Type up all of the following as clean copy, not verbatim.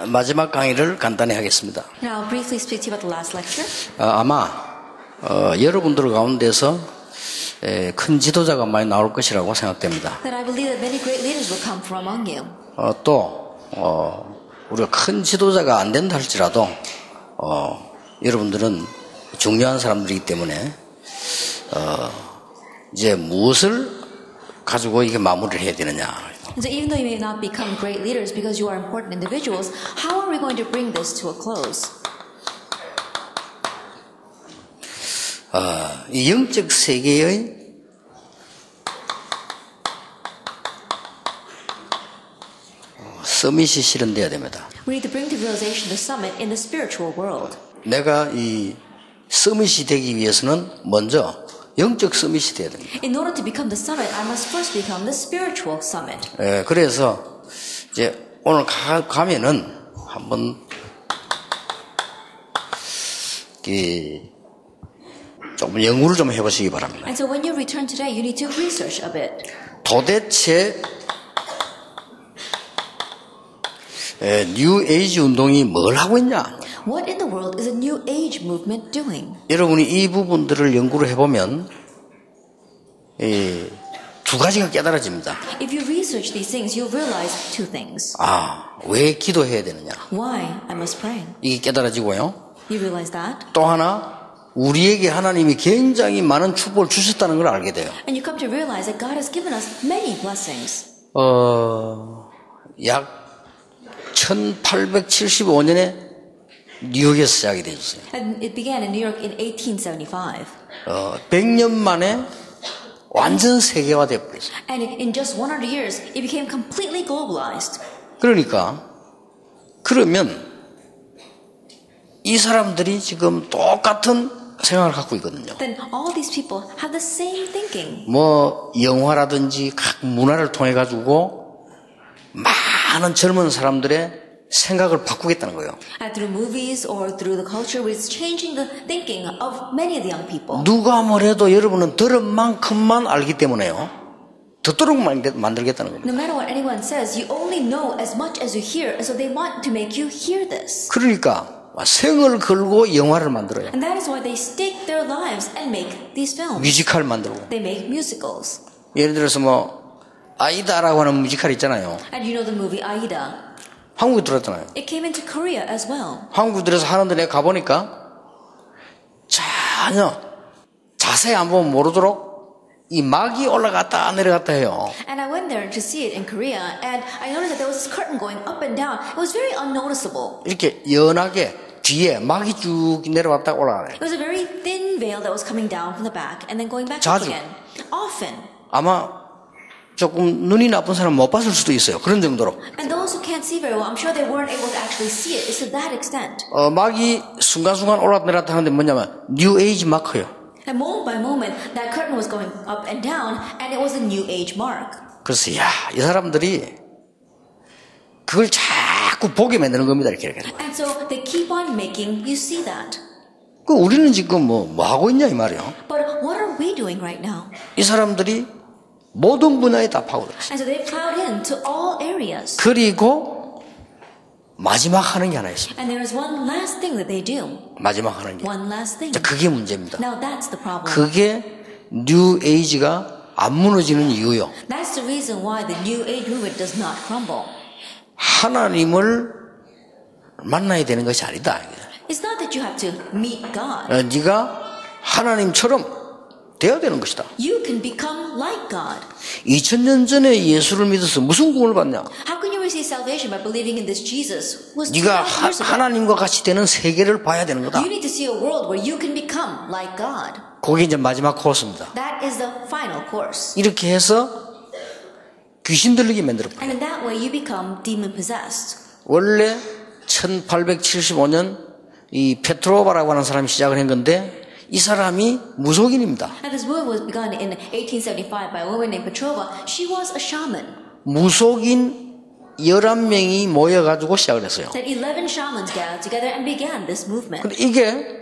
마지막 강의를 간단히 하겠습니다. Now, I'll briefly speak to you about the last lecture. 아마 여러분들 가운데서 큰 지도자가 많이 나올 것이라고 생각됩니다. That I believe that many great leaders will come from among you. 또 우리가 큰 지도자가 안 된다 할지라도 여러분들은 중요한 사람들이기 때문에 이제 무엇을 가지고 이게 마무리를 해야 되느냐. And so even though you may not become great leaders because you are important individuals, how are we going to bring this to a close? 이 영적 세계의 서밋이 실현돼야 됩니다. We need to bring to realization the summit in the spiritual world. 내가 이 서밋이 되기 위해서는 먼저 영적 서밋이 돼야 됩니다. In order to become the summit, I must first become the spiritual summit. 그래서 이제 오늘 가면은 한번 조금 연구를 좀 해보시기 바랍니다. And so when you return today, you need to research a bit. 도대체 뉴 에이지 운동이 뭘 하고 있냐? What in the world is a New Age movement doing? 여러분이 이 부분들을 연구를 해보면 두 가지가 깨달아집니다. If you research these things, you'll realize two things. 왜 기도해야 되느냐? Why I must pray. 이게 깨달아지고요. You realize that? 또 하나 우리에게 하나님이 굉장히 많은 축복을 주셨다는 걸 알게 돼요. And you come to realize that God has given us many blessings. 약 1875년에 뉴욕에서 시작이 되었어요. And it began in New York in 1875. 100년 만에 완전 세계화되어 버렸어요. And in just 100 years, it became completely globalized. 그러면 이 사람들이 지금 똑같은 생각을 갖고 있거든요. Then all these people have the same thinking. 영화라든지 각 문화를 통해 가지고 많은 젊은 사람들의 생각을 바꾸겠다는 거예요. And through movies or through the culture, it's changing the thinking of many of the young people. 누가 뭐래도 여러분은 들은 만큼만 알기 때문에요. 듣도록 만들겠다는 겁니다. No matter what anyone says, you only know as much as you hear, and so they want to make you hear this. 그러니까 생을 걸고 영화를 만들어요. And that is why they stake their lives and make these films. 뮤지컬 만들고. They make musicals. 예를 들어서 아이다라고 하는 뮤지컬 있잖아요. And you know the movie Aida. 한국에 들어왔잖아요. It came into Korea as well. 한국에 들어서 하는데 내가 가보니까 전혀 자세히 안 보면 모르도록 이 막이 올라갔다 내려갔다 해요. And I went there to see it in Korea, and I noticed that there was this curtain going up and down. It was very unnoticeable. 이렇게 연하게 뒤에 막이 쭉 내려왔다 올라가요. It was a very thin veil that was coming down from the back and then going back up 자주. again. Often. 아마 조금 눈이 나쁜 사람 못 봤을 수도 있어요. 그런 정도로. And those who can't see very well, I'm sure they weren't able to actually see it. It's to that extent. 막이 순간순간 올라갔다 내려갔다 하는데 뭐냐면 뉴 에이지 마크예요. And moment by moment, that curtain was going up and down, and it was a New Age mark. 그래서 이 사람들이 그걸 자꾸 보게 만드는 겁니다. 이렇게. And so they keep on making you see that. 우리는 지금 뭐 하고 있냐 이 말이에요. But what are we doing right now? 이 사람들이 모든 분야에 다 파고들었어요. And so they've plowed into all areas. 그리고 마지막 하는 게 하나 있습니다. And there is one last thing that they do. 마지막 하는 게. One last thing. 그게 문제입니다. Now that's the problem. 그게 뉴 에이지가 안 무너지는 이유요. That's the reason why the New Age movement does not crumble. 하나님을 만나야 되는 것이 아니다. It's not that you have to meet God. 네가 하나님처럼 되어야 되는 것이다. You can become like God. 2000년 전에 예수를 믿어서 무슨 구원을 받냐? How can you receive salvation by believing in this Jesus? Was 네가 2,000 years ago. 하나님과 같이 되는 세계를 봐야 되는 거다. You need to see a world where you can become like God. 그게 이제 마지막 코스입니다. That is the final course. 이렇게 해서 귀신 들리게 만들어. And in that way you become demon possessed. 원래 1875년 이 페트로바라고 하는 사람이 시작을 한 건데 이 사람이 무속인입니다. And this movement was begun in 1875 by a woman named Petrova. She was a shaman. 무속인 11명이 모여가지고 시작을 했어요. That 11 shamans gathered together and began this movement. 근데 이게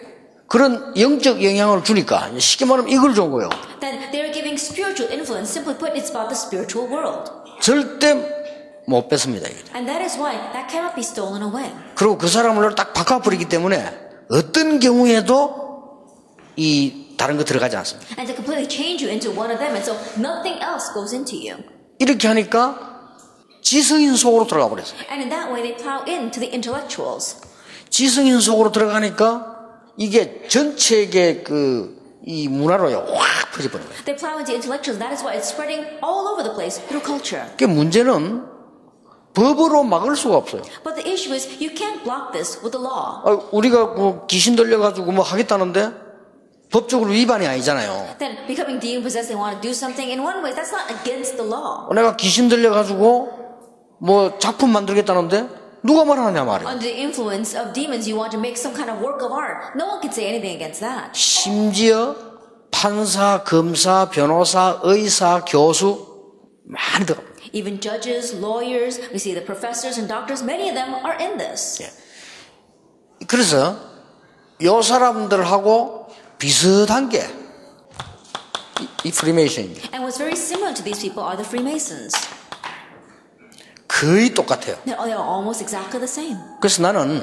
그런 영적 영향을 주니까 쉽게 말하면 이걸 준 거예요. That they're giving spiritual influence. Simply put, it's about the spiritual world. 절대 못 뺐습니다. And that is why that cannot be stolen away. 그리고 그 사람을 딱 바꿔버리기 때문에 어떤 경우에도 이 다른 거 들어가지 않습니다. And to completely change you into one of them, and so nothing else goes into you. 이렇게 하니까 지성인 속으로 들어가 버렸어요. And in that way, they plow into the intellectuals. 지성인 속으로 들어가니까 이게 전체의 이 문화로요 확 퍼져버린 거예요. They plow into intellectuals. That is why it's spreading all over the place through culture. 그 문제는 법으로 막을 수가 없어요. But the issue is you can't block this with the law. 우리가 귀신 들려가지고 뭐 하겠다는데 법적으로 위반이 아니잖아요. Then becoming demon possessed, they want to do something in one way. That's not against the law. 내가 귀신 들려가지고 뭐 작품 만들겠다는데 누가 말하느냐 말이에요. Under the influence of demons, you want to make some kind of work of art. No one can say anything against that. 심지어 판사, 검사, 변호사, 의사, 교수 많이 들어갑니다. Even judges, lawyers, we see the professors and doctors, many of them are in this. 그래서 이 사람들하고 비슷한 게 이 프리메이션입니다. And what's very similar to these people are the Freemasons. 거의 똑같아요. They're almost exactly the same. 그래서 나는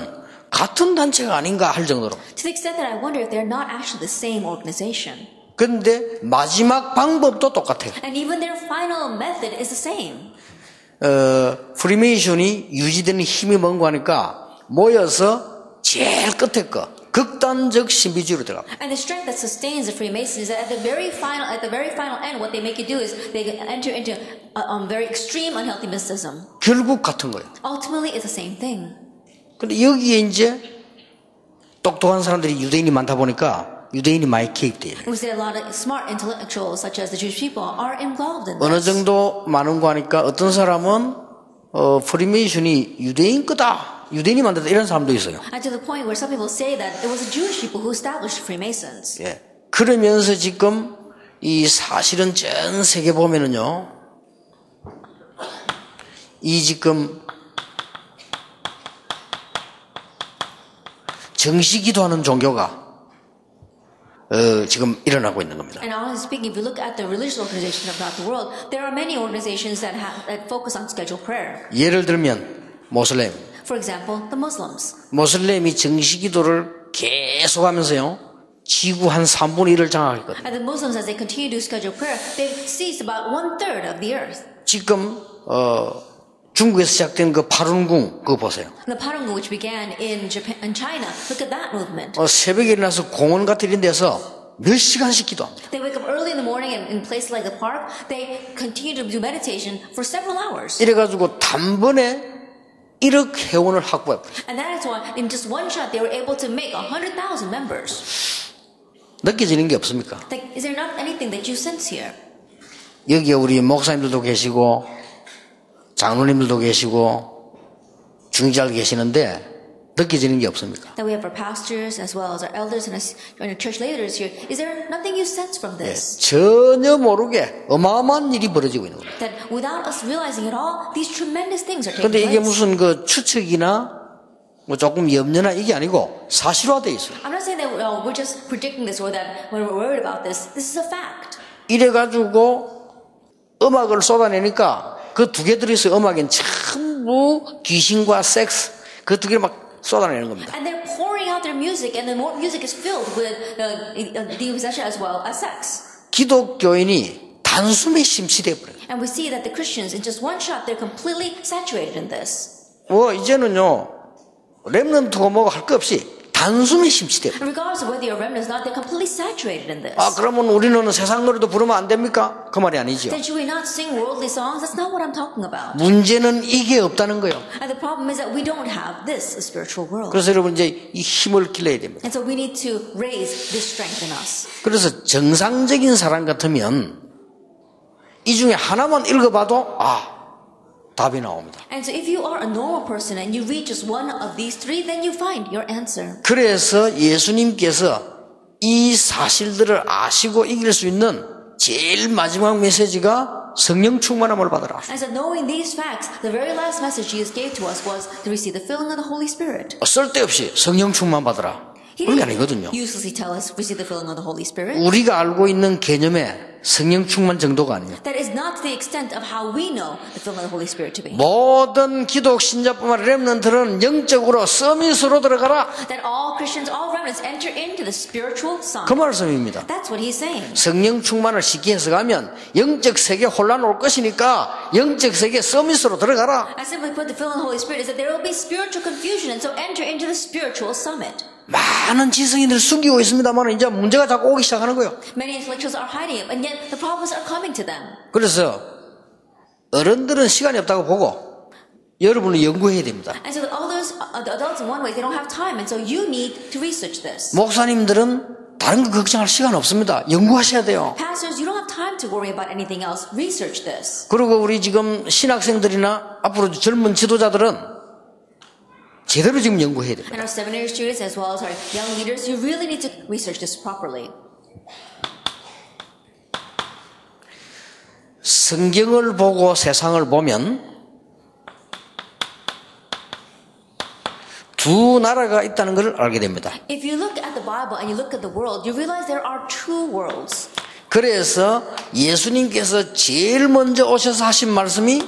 같은 단체가 아닌가 할 정도로. To the extent that I wonder if they're not actually the same organization. 그런데 마지막 방법도 똑같아요. And even their final method is the same. 프리메이션이 유지되는 힘이 뭔가 하니까 모여서 제일 끝에 거 극단적 신비주의로 들어갑니다. And the strength that sustains the Freemasons is that at the very final end, what they make you do is they enter into a very extreme unhealthy mysticism. 결국 같은 거예요. Ultimately, it's the same thing. 근데 여기에 이제 똑똑한 사람들이 유대인이 많다 보니까 유대인이 많이 개입돼요. We see a lot of smart intellectuals, such as the Jewish people, are involved in 어느 this. 정도 많은 거 하니까 어떤 사람은 프리메이션이 유대인 거다. 유대인이 만들었다 이런 사람도 있어요. And to the point where some people say that it was the Jewish people who established Freemasons. 예. 그러면서 지금 이 사실은 전 세계 보면은요, 이 지금 정시 기도하는 종교가 지금 일어나고 있는 겁니다. And honestly speaking, if you look at the religious organization about the world, there are many organizations that focus on scheduled prayer. 예를 들면 모슬렘. For example, the Muslims. 모슬렘이 정시 기도를 계속하면서요, 지구 한 3분의 1을 장악했거든요. And the Muslims, as they continue to do scheduled prayer, they've seized about 1/3 of the earth. 지금 중국에서 시작된 그 파룬궁 그거 보세요. The Parungu, which began in Japan and China, look at that movement. 새벽에 일어나서 공원 같은 이런 데서 몇 시간씩 기도합니다. They wake up early in the morning and in places like the park, they continue to do meditation for several hours. 이래가지고 단번에 1억 회원을 확보했어요. And that is why in just one shot they were able to make 100,000 members. 느껴지는 게 없습니까? Like, is there not anything that you sense here? 여기에 우리 목사님들도 계시고 장로님들도 계시고 중직자들 계시는데 느껴지는 게 없습니까? That we have our pastors as well as our elders and our church leaders here. Is there nothing you sense from this? 전혀 모르게 어마어마한 일이 벌어지고 있는 겁니다. That without us realizing at all, these tremendous things are taking 그런데 이게 place. 무슨 그 추측이나 뭐 조금 염려나 이게 아니고 사실화돼 있어요. I'm not saying that we're just predicting this or that when we're worried about this. This is a fact. 이래가지고 음악을 쏟아내니까 그 두 개 들어있어요. 음악엔 전부 귀신과 섹스 그 두 개를 막 쏟아내는 겁니다. And they're pouring out their music, and the music is filled with demon possession as well as sex. 기독교인이 단숨에 심취돼 버려요. And we see that the Christians, in just one shot, they're completely saturated in this. 이제는요 렘넌트고 뭐고 할 거 없이 단숨에 심취돼 버려요. And regardless of whether you're a remnant or not, they're completely saturated in this. 그러면 우리는 세상 노래도 부르면 안 됩니까? 그 말이 아니죠. Then should we not sing worldly songs? That's not what I'm talking about. 문제는 이게 없다는 거예요. And the problem is that we don't have this spiritual world. 그래서 여러분 이제 이 힘을 길러야 됩니다. And so we need to raise this strength in us. 그래서 정상적인 사람 같으면 이 중에 하나만 읽어봐도 답이 나옵니다. And so if you are a normal person and you read just one of these three, then you find your answer. 그래서 예수님께서 이 사실들을 아시고 이길 수 있는 제일 마지막 메시지가 성령 충만함을 받으라. And so knowing these facts, the very last message Jesus gave to us was to receive the filling of the Holy Spirit. 쓸데없이 성령 충만 받으라. He 그런 게 didn't 아니거든요. uselessly tell us receive the filling of the Holy Spirit. 우리가 알고 있는 개념에 성령 충만 정도가 아니에요. That is not to the extent of how we know the filling of the Holy Spirit to be. 모든 기독 신자뿐만 아니라 렘넌트는 영적으로 서밋으로 들어가라. That all Christians, all remnants enter into the spiritual son. 그 말씀입니다. That's what he's saying. 성령 충만을 쉽게 해석하면 영적 세계 혼란 올 것이니까 영적 세계 서밋으로 들어가라. I simply put the filling of the Holy Spirit is that there will be spiritual confusion, and so enter into the spiritual summit. 많은 지성인들 숨기고 있습니다만 이제 문제가 자꾸 오기 시작하는 거예요. Many intellectuals are hiding it, and yet the problems are coming to them. 그래서 어른들은 시간이 없다고 보고 여러분은 연구해야 됩니다. And so all those the adults in one way, they don't have time, and so you need to research this. 목사님들은 다른 거 걱정할 시간 없습니다. 연구하셔야 돼요. Pastors, you don't have time to worry about anything else. Research this. 그리고 우리 지금 신학생들이나 앞으로 젊은 지도자들은 제대로 지금 연구해야 됩니다. And our seminary students as well as our young leaders, you really need to research this properly. 성경을 보고 세상을 보면 두 나라가 있다는 것을 알게 됩니다. If you look at the Bible and you look at the world, you realize there are two worlds. 그래서 예수님께서 제일 먼저 오셔서 하신 말씀이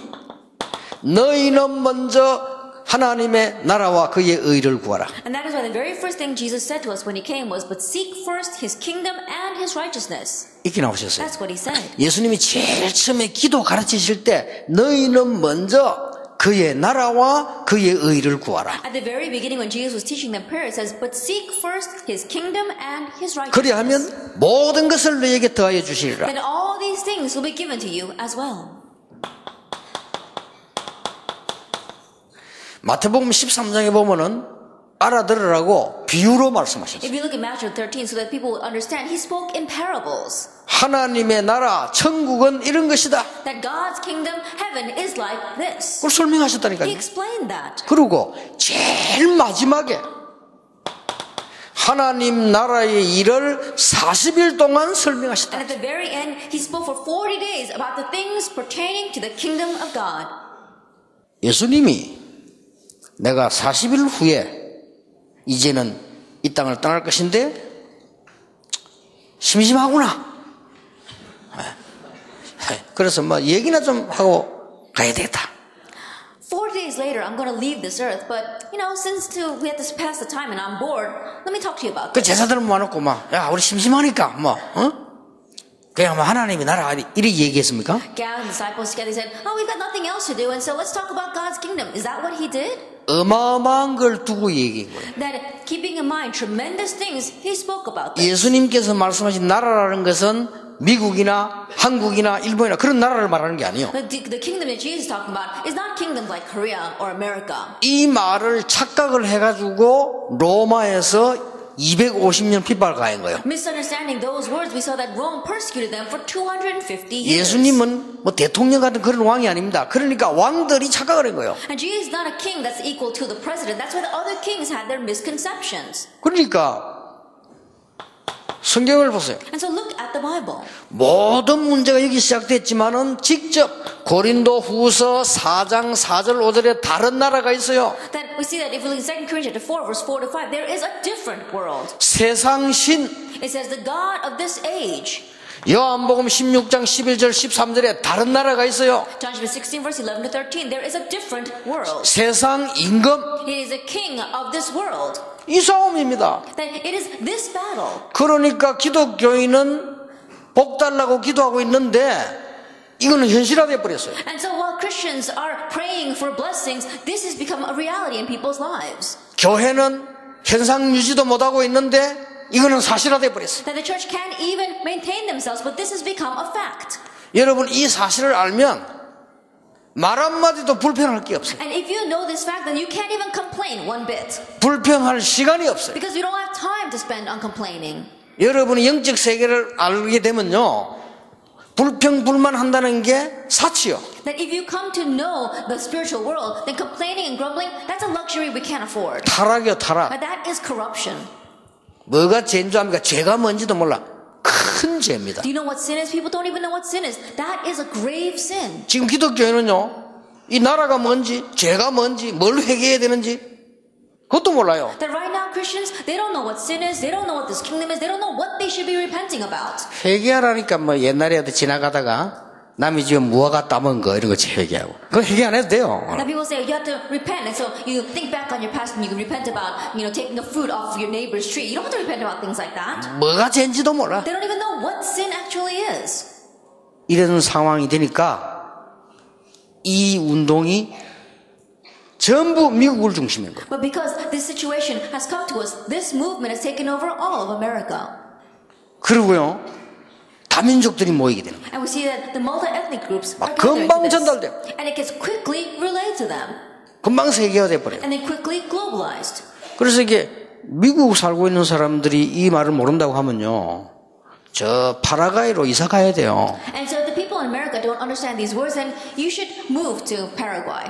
너희는 먼저 하나님의 나라와 그의 의를 구하라. And that is why the very first thing Jesus said to us when he came was, but seek first his kingdom and his righteousness. 이렇게 나오셨어요. That's what he said. 예수님이 제일 처음에 기도 가르치실 때 너희는 먼저 그의 나라와 그의 의를 구하라. At the very beginning when Jesus was teaching them prayer, it says, but seek first his kingdom and his righteousness. 그리하면 모든 것을 너희에게 더하여 주시리라. Then all these things will be given to you as well. 마태복음 13장에 보면은 알아들으라고 비유로 말씀하셨어요. If you look at Matthew 13, so that people will understand, he spoke in parables. 하나님의 나라, 천국은 이런 것이다. That God's kingdom, heaven, is like this. 그걸 설명하셨다니까요. He explained that. 그리고 제일 마지막에 하나님 나라의 일을 40일 동안 설명하셨다. And at the very end, he spoke for 40 days about the things pertaining to the kingdom of God. 예수님이 내가 40일 후에 이제는 이 땅을 떠날 것인데 심심하구나. 그래서 뭐 얘기나 좀 하고 가야 되겠다. 40 days later, I'm going to leave this earth, but since we have to pass the time and I'm bored, let me talk to you about 그 this. 제사들은 모아놓고 야 우리 심심하니까 그냥 하나님이 나라 이렇게 얘기했습니까? Gathered the disciples together, they said, we've got nothing else to do, and so let's talk about God's kingdom. Is that what he did? 어마어마한 걸 두고 얘기한 거예요. That keeping in mind tremendous things, he spoke about this. 예수님께서 말씀하신 나라라는 것은 미국이나 한국이나 일본이나 그런 나라를 말하는 게 아니에요. The kingdom that Jesus is talking about is not kingdoms like Korea or America. 이 말을 착각을 해가지고 로마에서 250년 핍박을 가한 거예요. Misunderstanding those words, we saw that Rome persecuted them for 250 years. 예수님은 대통령 같은 그런 왕이 아닙니다. 그러니까 왕들이 착각을 한 거예요. And Jesus is not a king that's equal to the president. That's why the other kings had their misconceptions. 그러니까 성경을 보세요. And so look at the Bible. 모든 문제가 여기 시작됐지만은 직접 고린도 후서 4장 4절 5절에 다른 나라가 있어요. That we see that if we look at 2 Corinthians chapter 4 verse 4 to 5, there is a different world. 세상 신. It says the God of this age. 요한복음 16장 11절 13절에 다른 나라가 있어요. John chapter 16 verse 11 to 13, there is a different world. 세상 임금. He is a king of this world. 이 싸움입니다. That it is this battle. 그러니까 기독교인은 복 달라고 기도하고 있는데 이거는 현실화되어 버렸어요. And so while Christians are praying for blessings, this has become a reality in people's lives. 교회는 현상 유지도 못하고 있는데 이거는 사실화되어 버렸어요. That the church can't even maintain themselves, but this has become a fact. 여러분 이 사실을 알면 말 한마디도 불평할 게 없어요. And if you know this fact, then you can't even complain one bit. 불평할 시간이 없어요. Because you don't have time to spend on complaining. 여러분이 영적 세계를 알게 되면요, 불평불만한다는 게 사치요. That if you come to know the spiritual world, then complaining and grumbling, that's a luxury we can't afford. 타락이요, 타락. But that is corruption. 뭐가 죄인 줄 압니까? 죄가 뭔지도 몰라. 큰 죄입니다. Do you know what sin is? People don't even know what sin is. That is a grave sin. 지금 기독교회는요, 이 나라가 뭔지, 죄가 뭔지, 뭘 회개해야 되는지 그것도 몰라요. That right now Christians, they don't know what sin is, they don't know what this kingdom is, they don't know what they should be repenting about. 회개하라니까 뭐 옛날에도 지나가다가 남이 지금 무화과 따먹은 거 이런 거 회개하고 그거 회개 안 해도 돼요. Now people say you have to repent, and so you think back on your past and you can repent about, taking a fruit off your neighbor's tree. You don't have to repent about things like that. 뭐가 죄인지도 몰라. They don't even know what sin actually is. 이런 상황이 되니까 이 운동이 전부 미국을 중심인 거예요. But because this situation has come to us, this movement has taken over all of America. 그리고요 다민족들이 모이게 되는 거예요. And we see that the multi-ethnic groups are 금방 gathering to 전달돼. this. And it gets quickly relayed to them. 금방 세계화돼 버려요. And then quickly globalized. 그래서 이게 미국 살고 있는 사람들이 이 말을 모른다고 하면요 저 파라과이로 이사 가야 돼요. And so if the people in America don't understand these words, then you should move to Paraguay.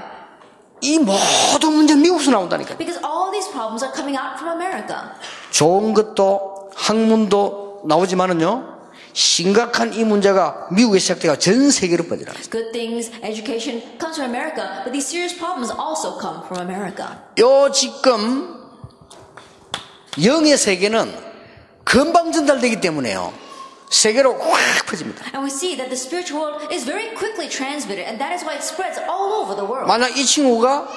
이 모든 문제 미국에서 나온다니까. Because all these problems are coming out from America. 좋은 것도 학문도 나오지만은요 심각한 이 문제가 미국에 시작돼가 전 세계로 뻗어나가요. Good things, education comes from America, but these serious problems also come from America. 요 지금 영의 세계는 금방 전달되기 때문에요 세계로 확 퍼집니다. And we see that the spiritual world is very quickly transmitted, and that is why it spreads all over the world. 만약 이 친구가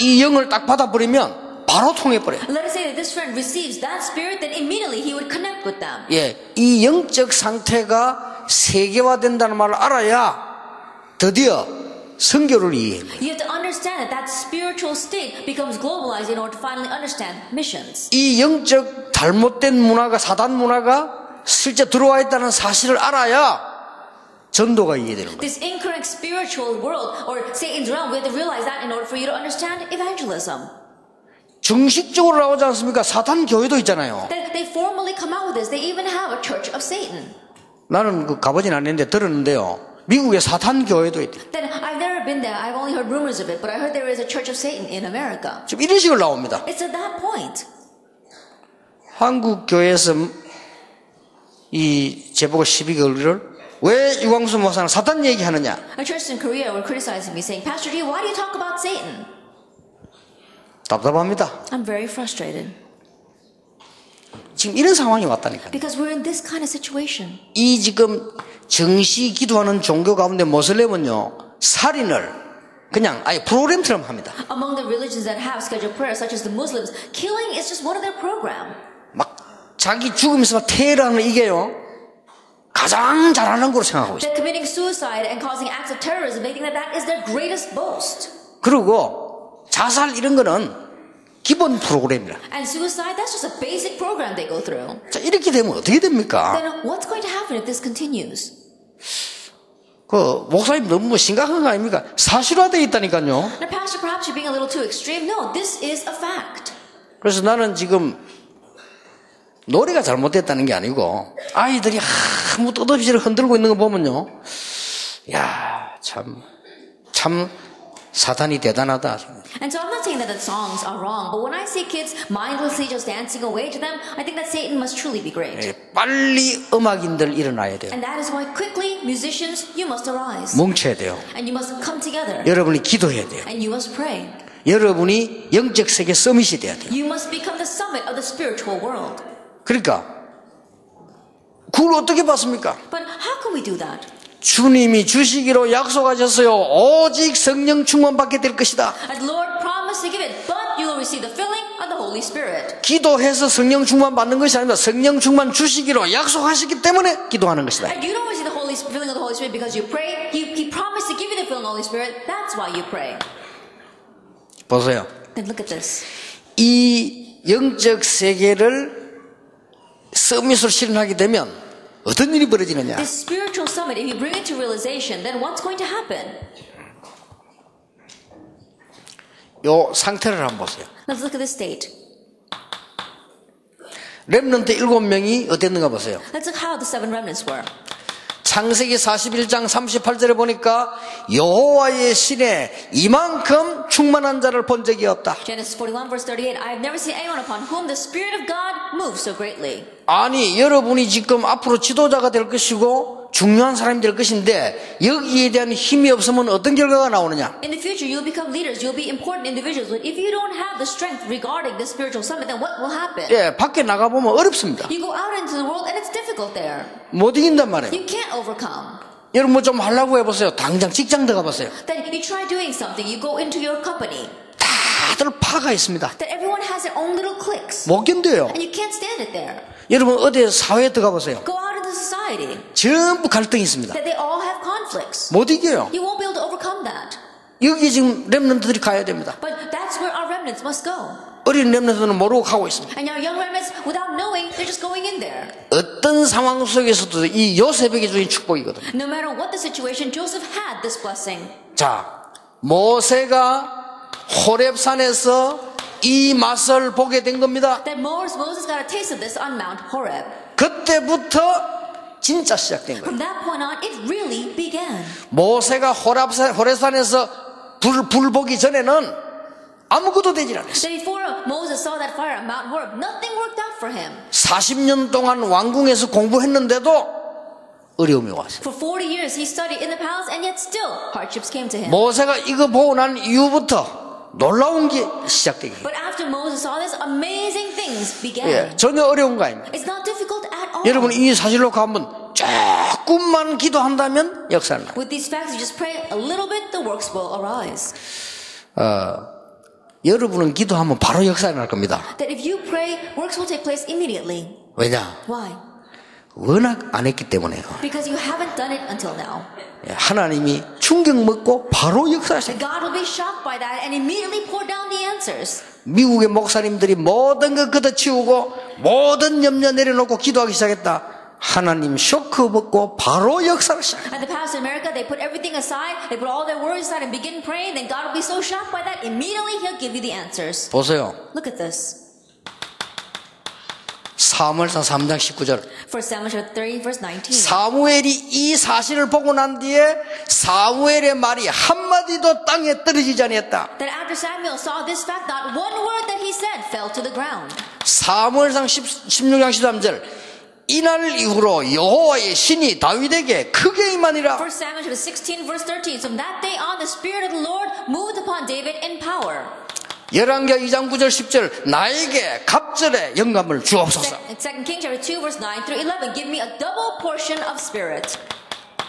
이 영을 딱 받아버리면 바로 통해버려요. Let us say that this friend receives that spirit, then immediately he would connect with them. 예, 이 영적 상태가 세계화된다는 말을 알아야 드디어 선교를 이해해요. You have to understand that that spiritual state becomes globalized in order to finally understand missions. 이 영적 잘못된 문화가 사단 문화가 실제 들어와 있다는 사실을 알아야 전도가 이해되는 거예요. This incorrect spiritual world or Satan's realm, we have to realize that in order for you to understand evangelism. 정식적으로 나오지 않습니까? 사탄 교회도 있잖아요. They formally come out with this. They even have a church of Satan. 나는 그 가보진 않았는데 들었는데요. 미국에 사탄 교회도 있대. Then I've never been there. I've only heard rumors of it, but I heard there is a church of Satan in America. 지금 이런 식으로 나옵니다. It's at that point. 한국 교회에서 이 제보고 시비 걸기를 왜 유광수 목사는 사탄 얘기하느냐? A church in Korea were criticizing me, saying, "Pastor G, why do you talk about Satan?" 답답합니다. I'm very frustrated 지금 이런 상황이 왔다니까요. because we're in this kind of situation. 이 지금 정시 기도하는 종교 가운데 모슬렘은요 살인을 그냥 아예 프로그램처럼 합니다. Among the religions that have scheduled prayer, such as the Muslims, killing is just one of their program. 막 자기 죽음에서 테러하는 이게요 가장 잘하는 거로 생각하고 있어요. They're committing suicide and causing acts of terrorism. They think that that is their greatest boast. 그리고 자살 이런 거는 기본 프로그램이라. And suicide, that's just a basic program they go through. 자 이렇게 되면 어떻게 됩니까? Then what's going to happen if this continues? 그 목사님 너무 심각한 거 아닙니까? 사실화되어 있다니까요. Now, Pastor, perhaps you're being a little too extreme. No, this is a fact. 그래서 나는 지금 노래가 잘못됐다는 게 아니고 아이들이 아무 뜻없이 흔들고 있는 거 보면요, 야 참 사탄이 대단하다. And so I'm not saying that the songs are wrong, but when I see kids mindlessly just dancing away to them, I think that Satan must truly be great. 예, 빨리 음악인들 일어나야 돼요. And that is why quickly, musicians, you must arise. 뭉쳐야 돼요. And you must come together. 여러분이 기도해야 돼요. And you must pray. 여러분이 영적 세계 서밋이 돼야 돼요. You must become the summit of the spiritual world. 그러니까 그걸 어떻게 받습니까? But how can we do that? 주님이 주시기로 약속하셨어요. 오직 성령 충만 받게 될 것이다. And the Lord promised to give it, but you will receive the filling of the Holy Spirit. 기도해서 성령 충만 받는 것이 아닙니다. 성령 충만 주시기로 약속하셨기 때문에 기도하는 것이다. And you don't receive the Holy filling of the Holy Spirit because you pray. He promised to give you the filling of the Holy Spirit. That's why you pray. 보세요. Then look at this. 이 영적 세계를 서밋으로 실현하게 되면 어떤 일이 벌어지느냐? This spiritual summit, if you bring it to realization, then what's going to happen? 요 상태를 한번 보세요. Let's look at this state. 렘넌트 7명이 어땠는가 보세요. Let's look how the 7 remnants were. 창세기 41장 38절에 보니까 여호와의 신에 이만큼 충만한 자를 본 적이 없다. Genesis 41 verse 38. I have never seen anyone upon whom the Spirit of God moves so greatly. 아니 여러분이 지금 앞으로 지도자가 될 것이고 중요한 사람이 될 것인데 여기에 대한 힘이 없으면 어떤 결과가 나오느냐? In the future, you'll become leaders. You'll be important individuals. But if you don't have the strength regarding the spiritual summit, then what will happen? 예, 밖에 나가보면 어렵습니다. You go out into the world and it's difficult there. 못 이긴단 말이에요. You can't overcome. 여러분 뭐 좀 하려고 해보세요. 당장 직장 들어가 보세요. Then you try doing something. You go into your company. 다들 파가 있습니다. That everyone has their own little cliques. 못 견뎌요. And you can't stand it there. 여러분 어디 사회에 들어가 보세요. Go out into society. 전부 갈등이 있습니다. That they all have conflicts. 못 이겨요. You won't be able to overcome that. 여기 지금 렘넌트들이 가야 됩니다. But that's where our remnants must go. 어린 렘넌트들은 모르고 가고 있습니다. And our young remnants, without knowing, they're just going in there. 어떤 상황 속에서도 이 요셉에게 주인 축복이거든요. No matter what the situation, Joseph had this blessing. 자, 모세가 호렙산에서 이 맛을 보게 된 겁니다. That Moses got a taste of this on Mount Horeb. 그때부터 진짜 시작된 거예요. From that point on, it really began. 모세가 호렙산에서 불 보기 전에는 아무것도 되질 않았어요. That before Moses saw that fire on Mount Horeb, nothing worked out for him. 40년 동안 왕궁에서 공부했는데도 어려움이 왔어요. For 40 years, he studied in the palace, and yet still hardships came to him. 모세가 이거 보고 난 이후부터 놀라운 게 시작되기. But after Moses saw this, amazing things began. 예, 전혀 어려운 거 아닙니다. It's not difficult at all. 여러분 이 사실로 가면 조금만 기도한다면 역사를 나요. With these facts, you just pray a little bit, the works will arise. 여러분은 기도하면 바로 역사가 날 겁니다. That if you pray, works will take place immediately. 왜냐? Why? 워낙 안 했기 때문에요. Because you haven't done it until now. 하나님이 충격 먹고 바로 역사하세요. God will be shocked by that and immediately pour down the answers. 미국의 목사님들이 모든 것 걷어치우고 모든 염려 내려놓고 기도하기 시작했다. 하나님 쇼크 먹고 바로 역사를 시작해요. At the past in America, they put everything aside, they put all their worries aside and begin praying, then God will be so shocked by that, immediately He'll give you the answers. 보세요. Look at this. 사무엘상 3장 19절. 1 Samuel 30 verse 19. 사무엘이 이 사실을 보고 난 뒤에 사무엘의 말이 한마디도 땅에 떨어지지 아니했다. That after Samuel saw this fact, not one word that he said fell to the ground. 사무엘상 16장 13절. 이날 이후로 여호와의 신이 다윗에게 크게 임하니라. 1 Samuel 16 verse 13. From that day on, the Spirit of the Lord moved upon David in power. 열왕기하 2장 9절 10절 나에게 갑절의 영감을 주옵소서. 2 Kings 2 verse 9 through 11. Give me a double portion of spirit.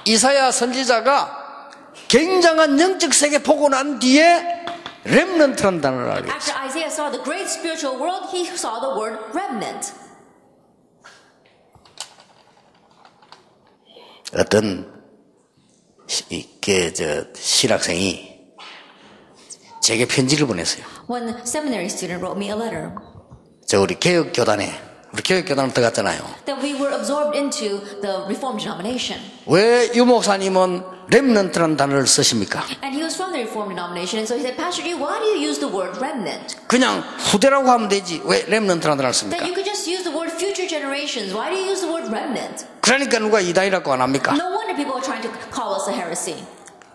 이사야 선지자가 굉장한 영적 세계 보고 난 뒤에 렘넌트라는 단어를 알게 됐어요. After Isaiah saw the great spiritual world, he saw the word remnant. 어떤 신학생이 제게 편지를 보냈어요. One seminary student wrote me a letter. 우리 교육교단을 들어갔잖아요. That we were absorbed into the Reformed denomination. 왜 유 목사님은 렘넌트라는 단어를 쓰십니까? And he was from the Reformed denomination, and so he said, Pastor G, why do you use the word remnant? 그냥 후대라고 하면 되지 왜 렘넌트라는 단어를 씁니까? That you could just use the word future generations. Why do you use the word remnant? 그러니까 누가 이단이라고 안 합니까? No wonder people are trying to call us a heresy.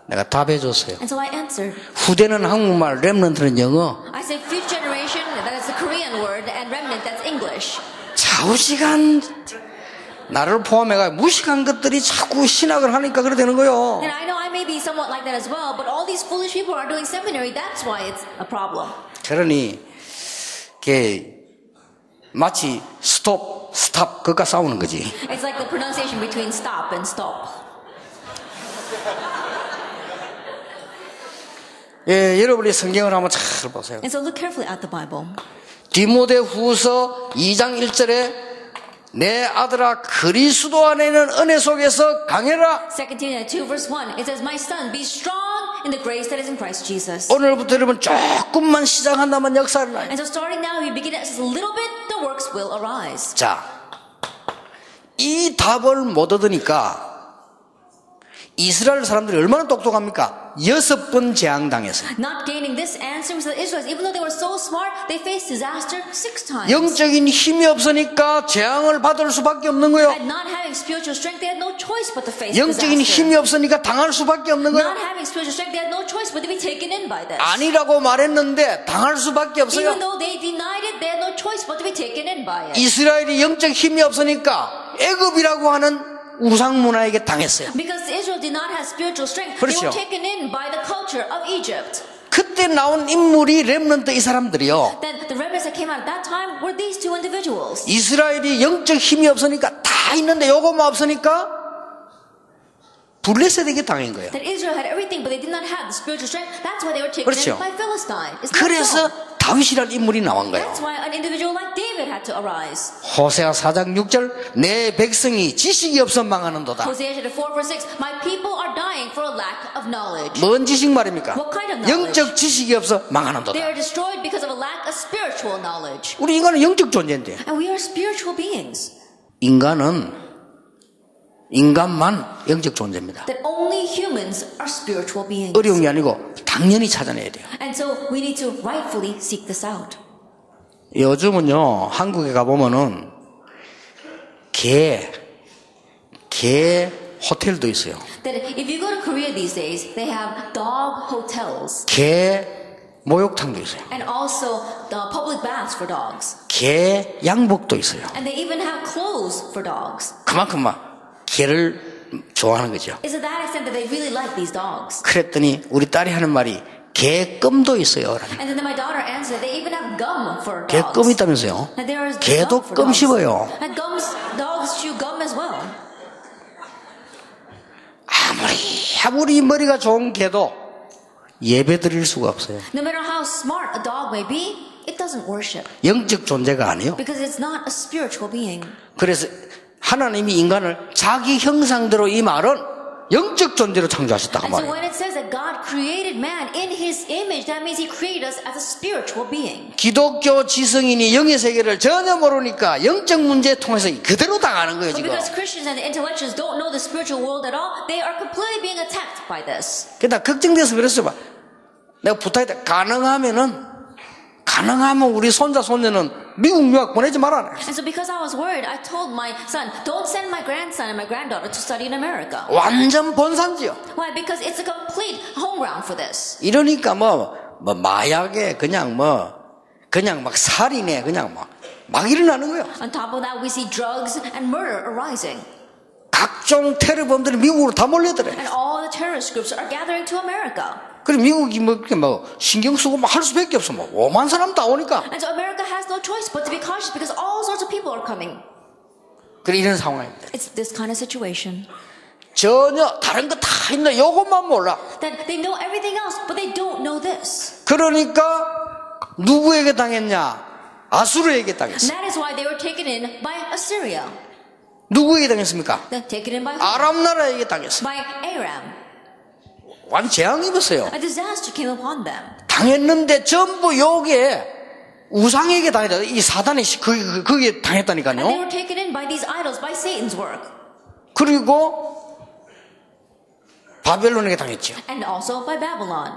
내가 답해줬어요. And so I answered. 후대는 한국말, 렘넌트는 영어. I said future generation, that is the Korean word, and remnant, that's English. 좌우지간 나를 포함해가 무식한 것들이 자꾸 신학을 하니까 그래 되는 거예요. And I know I may be somewhat like that as well, but all these foolish people are doing seminary. That's why it's a problem. 그러니 마치 스톱, 스탑 그것과 싸우는 거지. It's like the pronunciation between stop and stop. 예, 여러분이 성경을 한번 잘 보세요. And so look carefully at the Bible. 디모데후서 2장 1절에 내 아들아 그리스도 안에 있는 은혜 속에서 강해라. 2 Timothy 2 verse 1. It says, My son, be strong in the grace that is in Christ Jesus. 오늘부터 여러분 조금만 시작한다면 역사를 나요. And so starting now, you begin just a little bit, the works will arise. 자, 이 답을 못 얻으니까 이스라엘 사람들이 얼마나 똑똑합니까? 6번 재앙당했어요. Not gaining this answer was the Israelites. Even though they were so smart, they faced disaster 6 times. 영적인 힘이 없으니까 재앙을 받을 수밖에 없는 거예요. And not having spiritual strength, they had no choice but to face 영적인 disaster. 힘이 없으니까 당할 수밖에 없는 거예요. Not having spiritual strength, they had no choice but to be taken in by this. 아니라고 말했는데 당할 수밖에 Even 없어요. though they denied it, they had no choice but to be taken in by it. 이스라엘이 영적 힘이 없으니까 애굽이라고 하는 우상 문화에게 당했어요. Because Israel did not have spiritual strength, 그렇죠. they were taken in by the culture of Egypt. 그때 나온 인물이 렘넌트 이 사람들이요. Then the remnants that came out at that time were these two individuals. 이스라엘이 영적 힘이 없으니까 다 있는데 요것만 없으니까 블레셋에게 당한 거예요. That Israel had everything, but they did not have the spiritual strength. That's why they were taken 그렇죠. in by Philistine. Isn't that 그래서 so? 다윗이라는 인물이 나온 거예요. That's why an individual like David had to arise. 호세아 4장 6절 내 백성이 지식이 없어 망하는도다. Hosea chapter 4 verse 6, my people are dying for a lack of knowledge. 뭔 지식 말입니까? What kind of knowledge? 영적 지식이 없어 They 망하는도다. are destroyed because of a lack of spiritual knowledge. 우리 인간은 영적 존재인데 And we are spiritual beings. 인간만 영적 존재입니다. That only humans are spiritual beings. 어려운 게 아니고 당연히 찾아내야 돼요. And so we need to rightfully seek this out. 요즘은요 한국에 가보면은 개 호텔도 있어요. That if you go to Korea these days, they have dog hotels. 개 목욕탕도 있어요. And also the public baths for dogs. 개 양복도 있어요. And they even have clothes for dogs. 그만큼 막 개를 좋아하는 거죠. It's to that extent that they really like these dogs. 그랬더니 우리 딸이 하는 말이 개껌도 있어요. And then my daughter answered, they even have gum for dogs. 개껌이 있다면서요. And there is 개도 gum for 껌 dogs. 씹어요. And dogs chew gum as well. 아무리 머리가 좋은 개도 예배 드릴 수가 없어요. No matter how smart a dog may be, it doesn't worship. 영적 존재가 아니에요. Because it's not a spiritual being. 그래서 하나님이 인간을 자기 형상대로 이 말은 영적 존재로 창조하셨다고 And so 말해요. when it says that God created man in his image, that means he created us as a spiritual being. 기독교 지성인이 영의 세계를 전혀 모르니까 영적 문제에 통해서 그대로 당하는 거예요, But 지금. because Christians and the intellectuals don't know the spiritual world at all, they are completely being attacked by this. 그러니까 걱정돼서 그랬어요. 내가 부탁했다. 가능하면 우리 손자는 미국 유학 보내지 말아라. And so because I was worried, I told my son, don't send my grandson and my granddaughter to study in America. 완전 본산지요. Why? Because it's a complete home ground for this. 이러니까 마약에 그냥 막 살인에 그냥 막 일어나는 거예요. On top of that, we see drugs and murder arising. 각종 테러범들이 미국으로 다 몰려들어요. And all the terrorist groups are gathering to America. 그리고 미국이 그렇게 신경 쓰고 할 수밖에 없어. 5만 사람 다 오니까. And so America has no choice but to be cautious because all sorts of people are coming. 그래 이런 상황입니다. It's this kind of situation. 전혀 다른 거 다 있는데 이것만 몰라. That they know everything else, but they don't know this. 그러니까 누구에게 당했냐? 아수르에게 And 당했어. that is why they were taken in by Assyria. 누구에게 당했습니까? Then taken in by 아람 나라에게 당했어. by Aram. 완전 재앙 입었어요. A disaster came upon them. 당했는데 전부 요게 우상에게 당했다. 이 사단이 그게 And they 당했다니까요. were taken in by these idols, by Satan's work. 그리고 바벨론에게 당했죠. And also by Babylon.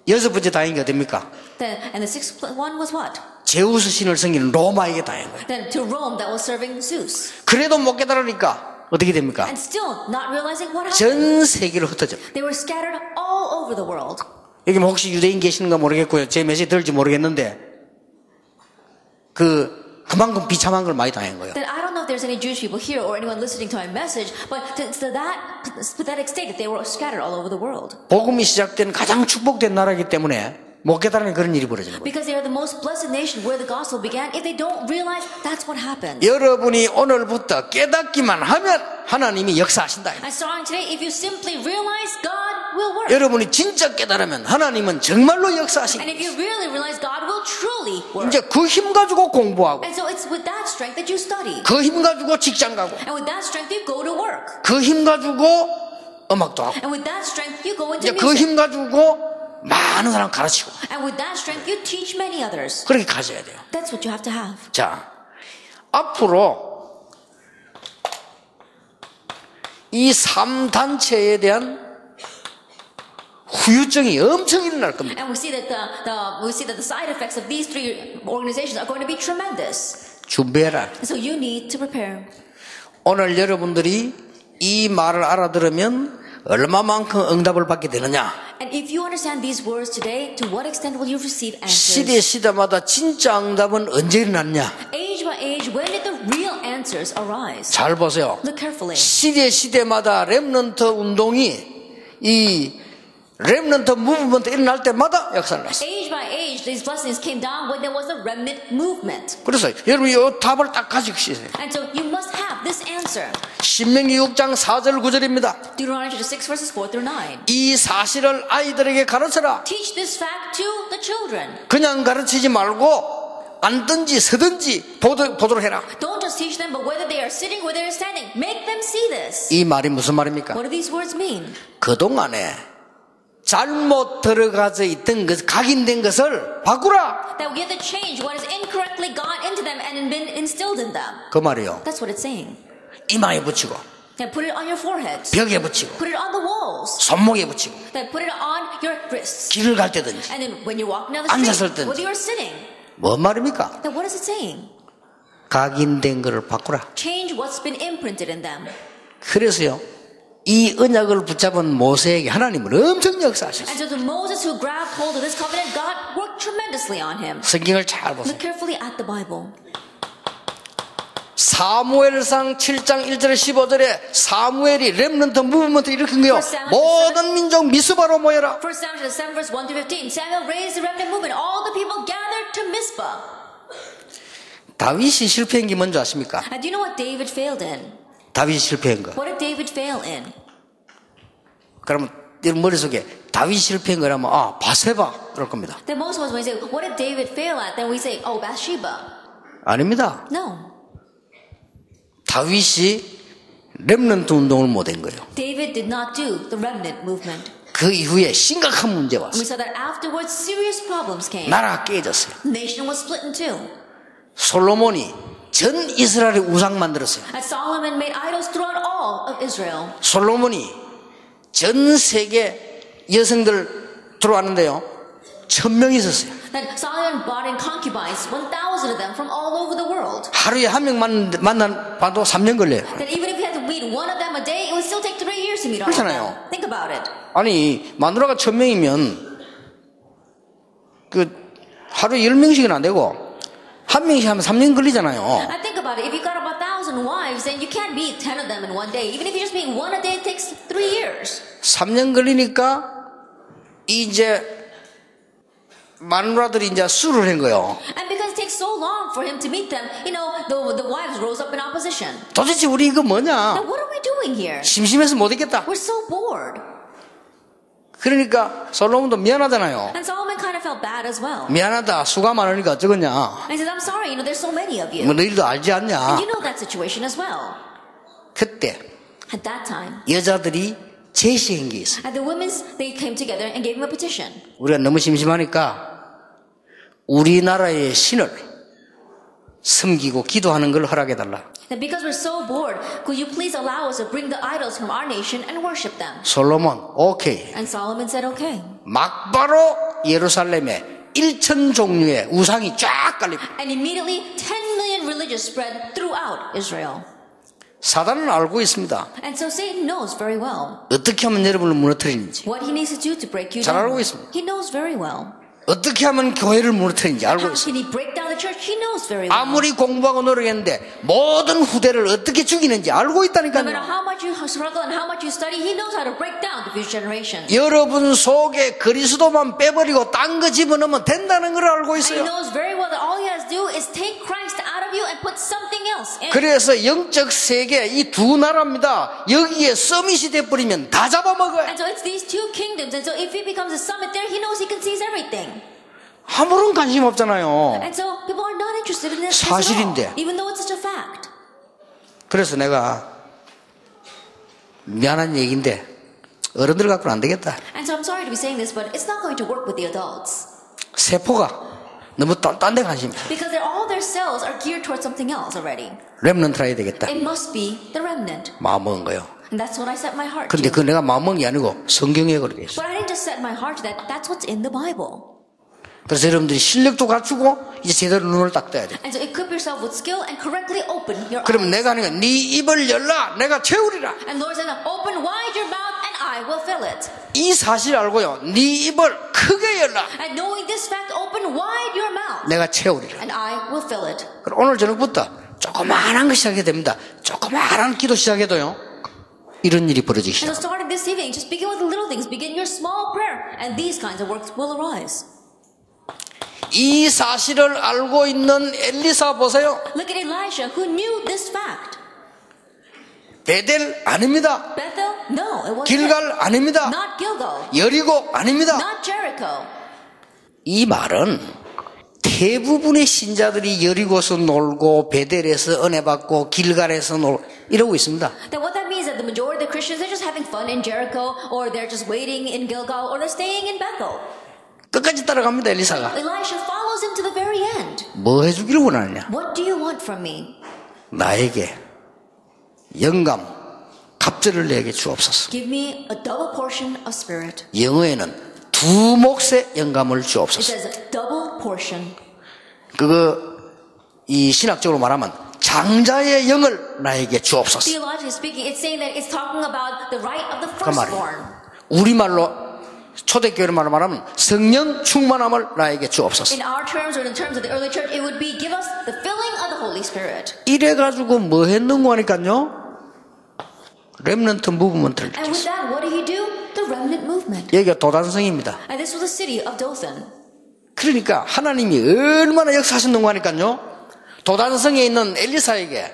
여섯 번째 당한 게 어딥니까? And the sixth one was what? 제우스 신을 섬기는 로마에게 당한 거예요. Then to Rome that was serving Zeus. 그래도 못 깨달으니까 어떻게 됩니까? And still not realizing what happened. 전 세계로 흩어져. They were scattered all over the world. 여기 혹시 유대인 계시는가 모르겠고요. 제 메시지 들을지 모르겠는데 그만큼 비참한 걸 많이 당한 거예요. Then I don't know if there's any Jewish people here or anyone listening to my message, but to that pathetic state that they were scattered all over the world. 복음이 시작된 가장 축복된 나라이기 때문에 못 깨달은 그런 일이 벌어지는 거예요. Because they are the most blessed nation where the gospel began. If they don't realize, that's what happens. 여러분이 오늘부터 깨닫기만 하면 하나님이 역사하신다. And starting today, if you simply realize, God will work. 여러분이 진짜 깨달으면 하나님은 정말로 역사하신다. And if you really realize, God will truly work. 이제 그 힘 가지고 공부하고 And so it's with that strength that you study. 그 힘 가지고 직장 가고 And with that strength, you go to work. 그 힘 가지고 음악도 하고 And with that strength, you go into 이제 그 music. 힘 가지고 많은 사람 가르치고 And with that strength, you teach many others. 그렇게 가져야 돼요. That's what you have to have. 자, 앞으로 이 3단체에 대한 후유증이 엄청 일어날 겁니다. And we see that the side effects of these three organizations are going to be tremendous. 준비해라. And so you need to prepare. 오늘 여러분들이 이 말을 알아들으면 얼마만큼 응답을 받게 되느냐? And if you understand these words today, to what extent will you receive answers? 시대마다 진짜 응답은 언제 일어났냐? Age by age, when did the real answer answers arise. 잘 보세요. Look carefully. 시대마다 렘넌트 운동이 이 렘넌트 무브먼트 일어날 때마다 역사를 났어요. Age by age, these blessings came down when there was a remnant movement. 그래서 여러분이 이 답을 딱 가지고 계세요. And so you must have this answer. 신명기 6장 4절 9절입니다. Deuteronomy chapter 6 verses 4 through 9. 이 사실을 아이들에게 가르쳐라. Teach this fact to the children. 그냥 가르치지 말고 앉든지 서든지 보도록 해라. Don't just teach them, but whether they are sitting, whether they are standing, make them see this. 이 말이 무슨 말입니까? What do these words mean? 그동안에 잘못 들어가져 있던 것, 각인된 것을 바꾸라. That we have to change what has incorrectly gone into them and been instilled in them. 그 말이요. That's what it's saying. 이마에 붙이고, Then put it on your foreheads. 벽에 붙이고, Put it on the walls. 손목에 붙이고, Then put it on your wrists. 길을 갈 때든지. And then when you're walking down the 앉았을 street, 땐. whether you're sitting, 뭔 말입니까? then what is it saying? 각인된 것을 바꾸라. Change what's been imprinted in them. 그래서요, 이 언약을 붙잡은 모세에게 하나님은 엄청 역사하셨어요. And so to Moses who grabbed hold of this covenant, God worked tremendously on him. 성경을 잘 보세요. Look carefully at the Bible. 사무엘상 7장 1절 15절에 사무엘이 렘넌트 무브먼트 일으킨 거요. 모든 민족 미스바로 모여라. 1 Samuel 7 verse 1 through 15. Samuel raised the remnant movement. All the people gathered to Mizpah. 다윗이 실패한 게 뭔지 아십니까? And do you know what David failed in? 다윗이 실패한 거. What did David fail in? 그러면 여러분 머릿속에 다윗이 실패한 거라면 바세바 그럴 겁니다. Then most of us when we say, what did David fail at? Then we say, oh, Bathsheba. 아닙니다. No. 다윗이 렘넌트 운동을 못한 거예요. David did not do the remnant movement. 그 이후에 심각한 문제가 And we 왔어요. saw that afterwards serious problems came. 나라가 깨졌어요. The nation was split in two. 솔로몬이 전 이스라엘의 우상 만들었어요. And Solomon made idols throughout all of Israel. 솔로몬이 전 세계 여성들 들어왔는데요. 1000명이 있었어요. Then Solomon brought in concubines, 1,000 of them from all over the world. 하루에 한 명 봐도 3년 걸려요. That even if you had to meet one of them a day, it would still take 3 years to meet all of 그렇잖아요. them. Think about it. 아니 마누라가 1000명이면 그 하루에 10명씩은 안 되고 한 명씩 하면 3년 걸리잖아요. And think about it. If you got about 1,000 wives, then you can't meet 10 of them in one day. Even if you just meet one a day, it takes 3 years. 3년 걸리니까 이제 마누라들이 이제 수를 한 거예요. And because it takes so long for him to meet them, you know, the wives rose up in opposition. 도대체 우리 이거 뭐냐? Now what are we doing here? 심심해서 못 있겠다. We're so bored. 그러니까 솔로몬도 미안하잖아요. And Solomon kind of felt bad as well. 미안하다. 수가 많으니까 어쩌겠냐. And he says, I'm sorry, you know, there's so many of you. 뭐 너희도 알지 않냐. And you know that situation as well. 그때 At that time, 여자들이 제시한 게 있어요. and the women, they came together and gave him a petition. 우리가 너무 심심하니까 우리나라의 신을 섬기고 기도하는 걸 허락해달라. That because we're so bored, could you please allow us to bring the idols from our nation and worship them? 솔로몬 오케이. And Solomon said, okay. 막바로 예루살렘에 1,000 종류의 우상이 쫙 깔리고 And immediately 10 million religious spread throughout Israel. 사단은 알고 있습니다. And so Satan knows very well 어떻게 하면 여러분을 무너뜨리는지, what he needs to do to break you 잘 down. 알고 있습니다. He knows very well. 어떻게 하면 교회를 무너뜨리는지 알고 How 있습니다. can he break down the church? He knows very well. 아무리 공부하고 노력했는데 모든 후대를 어떻게 죽이는지 알고 No matter 있다니까요. how much you struggle and how much you study, he knows how to break down the future generations. 여러분 속에 그리스도만 빼버리고 딴 거 집어넣으면 된다는 걸 알고 And he 있어요. knows very well that all he has to do is take Christ out of you and put something else in. 그래서 영적 세계 이 두 나라입니다. 여기에 서밋이 돼버리면 다 잡아먹어요. And so it's these two kingdoms. And so if he becomes a summit there, he knows he can seize everything. 아무런 관심 없잖아요. And so people are not interested in this 사실인데. at all, even though it's such a fact. 그래서 내가 미안한 얘기인데 어른들 갖고는 안 되겠다. And so I'm sorry to be saying this, but it's not going to work with the adults. 세포가 너무 딴 데 관심이야. Because all their cells are geared towards something else already. 렘넌트라 해야 되겠다. It must be the remnant. 마음먹은 거요. And that's what I set my heart 근데 to. 그 내가 마음먹은 게 아니고 성경에 그렇게 했어. But I didn't just set my heart to that. That's what's in the Bible. 그래서 여러분들이 실력도 갖추고 이제 제대로 눈을 딱 떠야 돼. And so equip yourself with skill and correctly open your 그러면 eyes. 내가 하는 거야. 네 입을 열라. 내가 채우리라. And Lord said, open wide your mouth and I will fill it. 이 사실 알고요. 네 입을 크게 열라. And knowing this fact, open wide your mouth 내가 채우리라. and I will fill it. 그럼 오늘 저녁부터 조그마한 거 시작해야 됩니다. 조그마한 기도 시작해도요. 이런 일이 벌어지기 And so 시작합니다. starting this evening, just begin with the little things. Begin your small prayer, and these kinds of works will arise. 이 사실을 알고 있는 엘리사 보세요. Look at Elisha, who knew this fact. 베델 아닙니다. Bethel? No, it wasn't. 길갈 아닙니다. Not Gilgal. 여리고 아닙니다. Not Jericho. 이 말은 대부분의 신자들이 여리고서 놀고 베델에서 은혜 받고 길갈에서 놀고 이러고 있습니다. Then what that means is that the majority of the Christians, they're just having fun in Jericho, or they're just waiting in Gilgal, or they're staying in Bethel. 끝까지 따라갑니다. 엘리사가. Elisha follows him to the very end. 뭐 해주기를 원하느냐. What do you want from me? 나에게 영감 갑절을 내게 주옵소서. Give me a double portion of spirit. 영어에는 두 몫의 영감을 It 주옵소서. says double portion. 이 신학적으로 말하면 장자의 영을 나에게 주옵소서. Theologically speaking, it's saying that it's talking about the right of the 그 말이에요. firstborn. 우리말로 초대교회 말로 말하면 성령 충만함을 나에게 주옵소서. In our terms, or in terms of the early church, it would be give us the filling of the Holy Spirit. 이래가지고 뭐 했는고 하니까요. 렘넌트 무브먼트를 And with 일으켰어요. that, what did he do? The remnant movement. 여기가 도단성입니다. And this was the city of Dothan. 그러니까 하나님이 얼마나 역사하셨는고 하니까요. 도단성에 있는 엘리사에게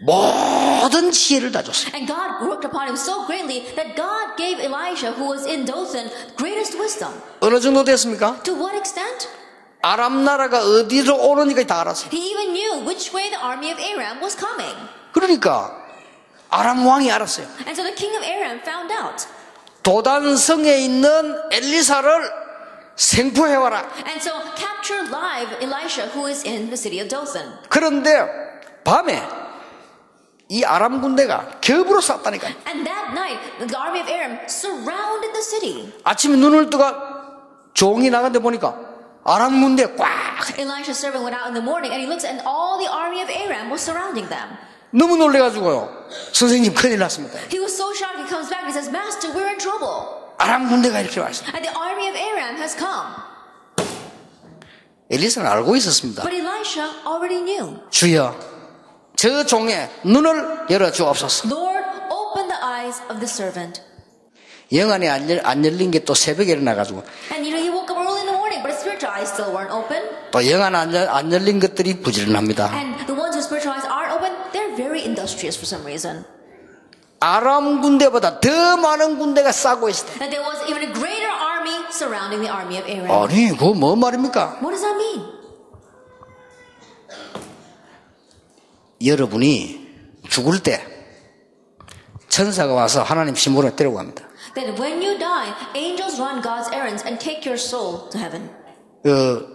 모든 지혜를 다 줬어요. And God worked upon him so greatly that God gave Elisha, who was in Dothan, greatest wisdom. 어느 정도 됐습니까? To what extent? 아람 나라가 어디로 오는지까지 다 알았어요. He even knew which way the army of Aram was coming. 그러니까 아람 왕이 알았어요. And so the king of Aram found out. 도단성에 있는 엘리사를 생포해와라. And so capture live Elisha, who is in the city of Dothan. 그런데 밤에 이 아람 군대가 겹으로 쌌다니까요. And that night, the army of Aram surrounded the city. 아침에 눈을 뜨가 종이 나간데 보니까 아람 군대 꽉. Elisha's servant went out in the morning, and he looks, and all the army of Aram was surrounding them. 너무 놀래가지고요. 선생님 큰일 났습니다. He was so shocked. He comes back and he says, "Master, we're in trouble. 아람 군대가 이렇게 와 있습니다. And the army of Aram has come." 엘리사는 알고 있었습니다. But Elisha already knew. 주여, 저 종의 눈을 열어 주옵소서. Lord, open the eyes of the servant. 영안이 안 열린 게 또 새벽에 일어나가지고 And he woke up early in the morning, but his spiritual eyes still weren't open. 또 영안 안 열린 것들이 부지런합니다. And the ones whose spiritual eyes aren't open, they're very industrious for some reason. 아람 군대보다 더 많은 군대가 싸고 있었다. That there was even a greater army surrounding the army of Aram. 아니, 그거 뭐 말입니까? What does that mean? 여러분이 죽을 때 천사가 와서 하나님 심부름에 데리고 갑니다. That when you die, angels run God's errands and take your soul to heaven.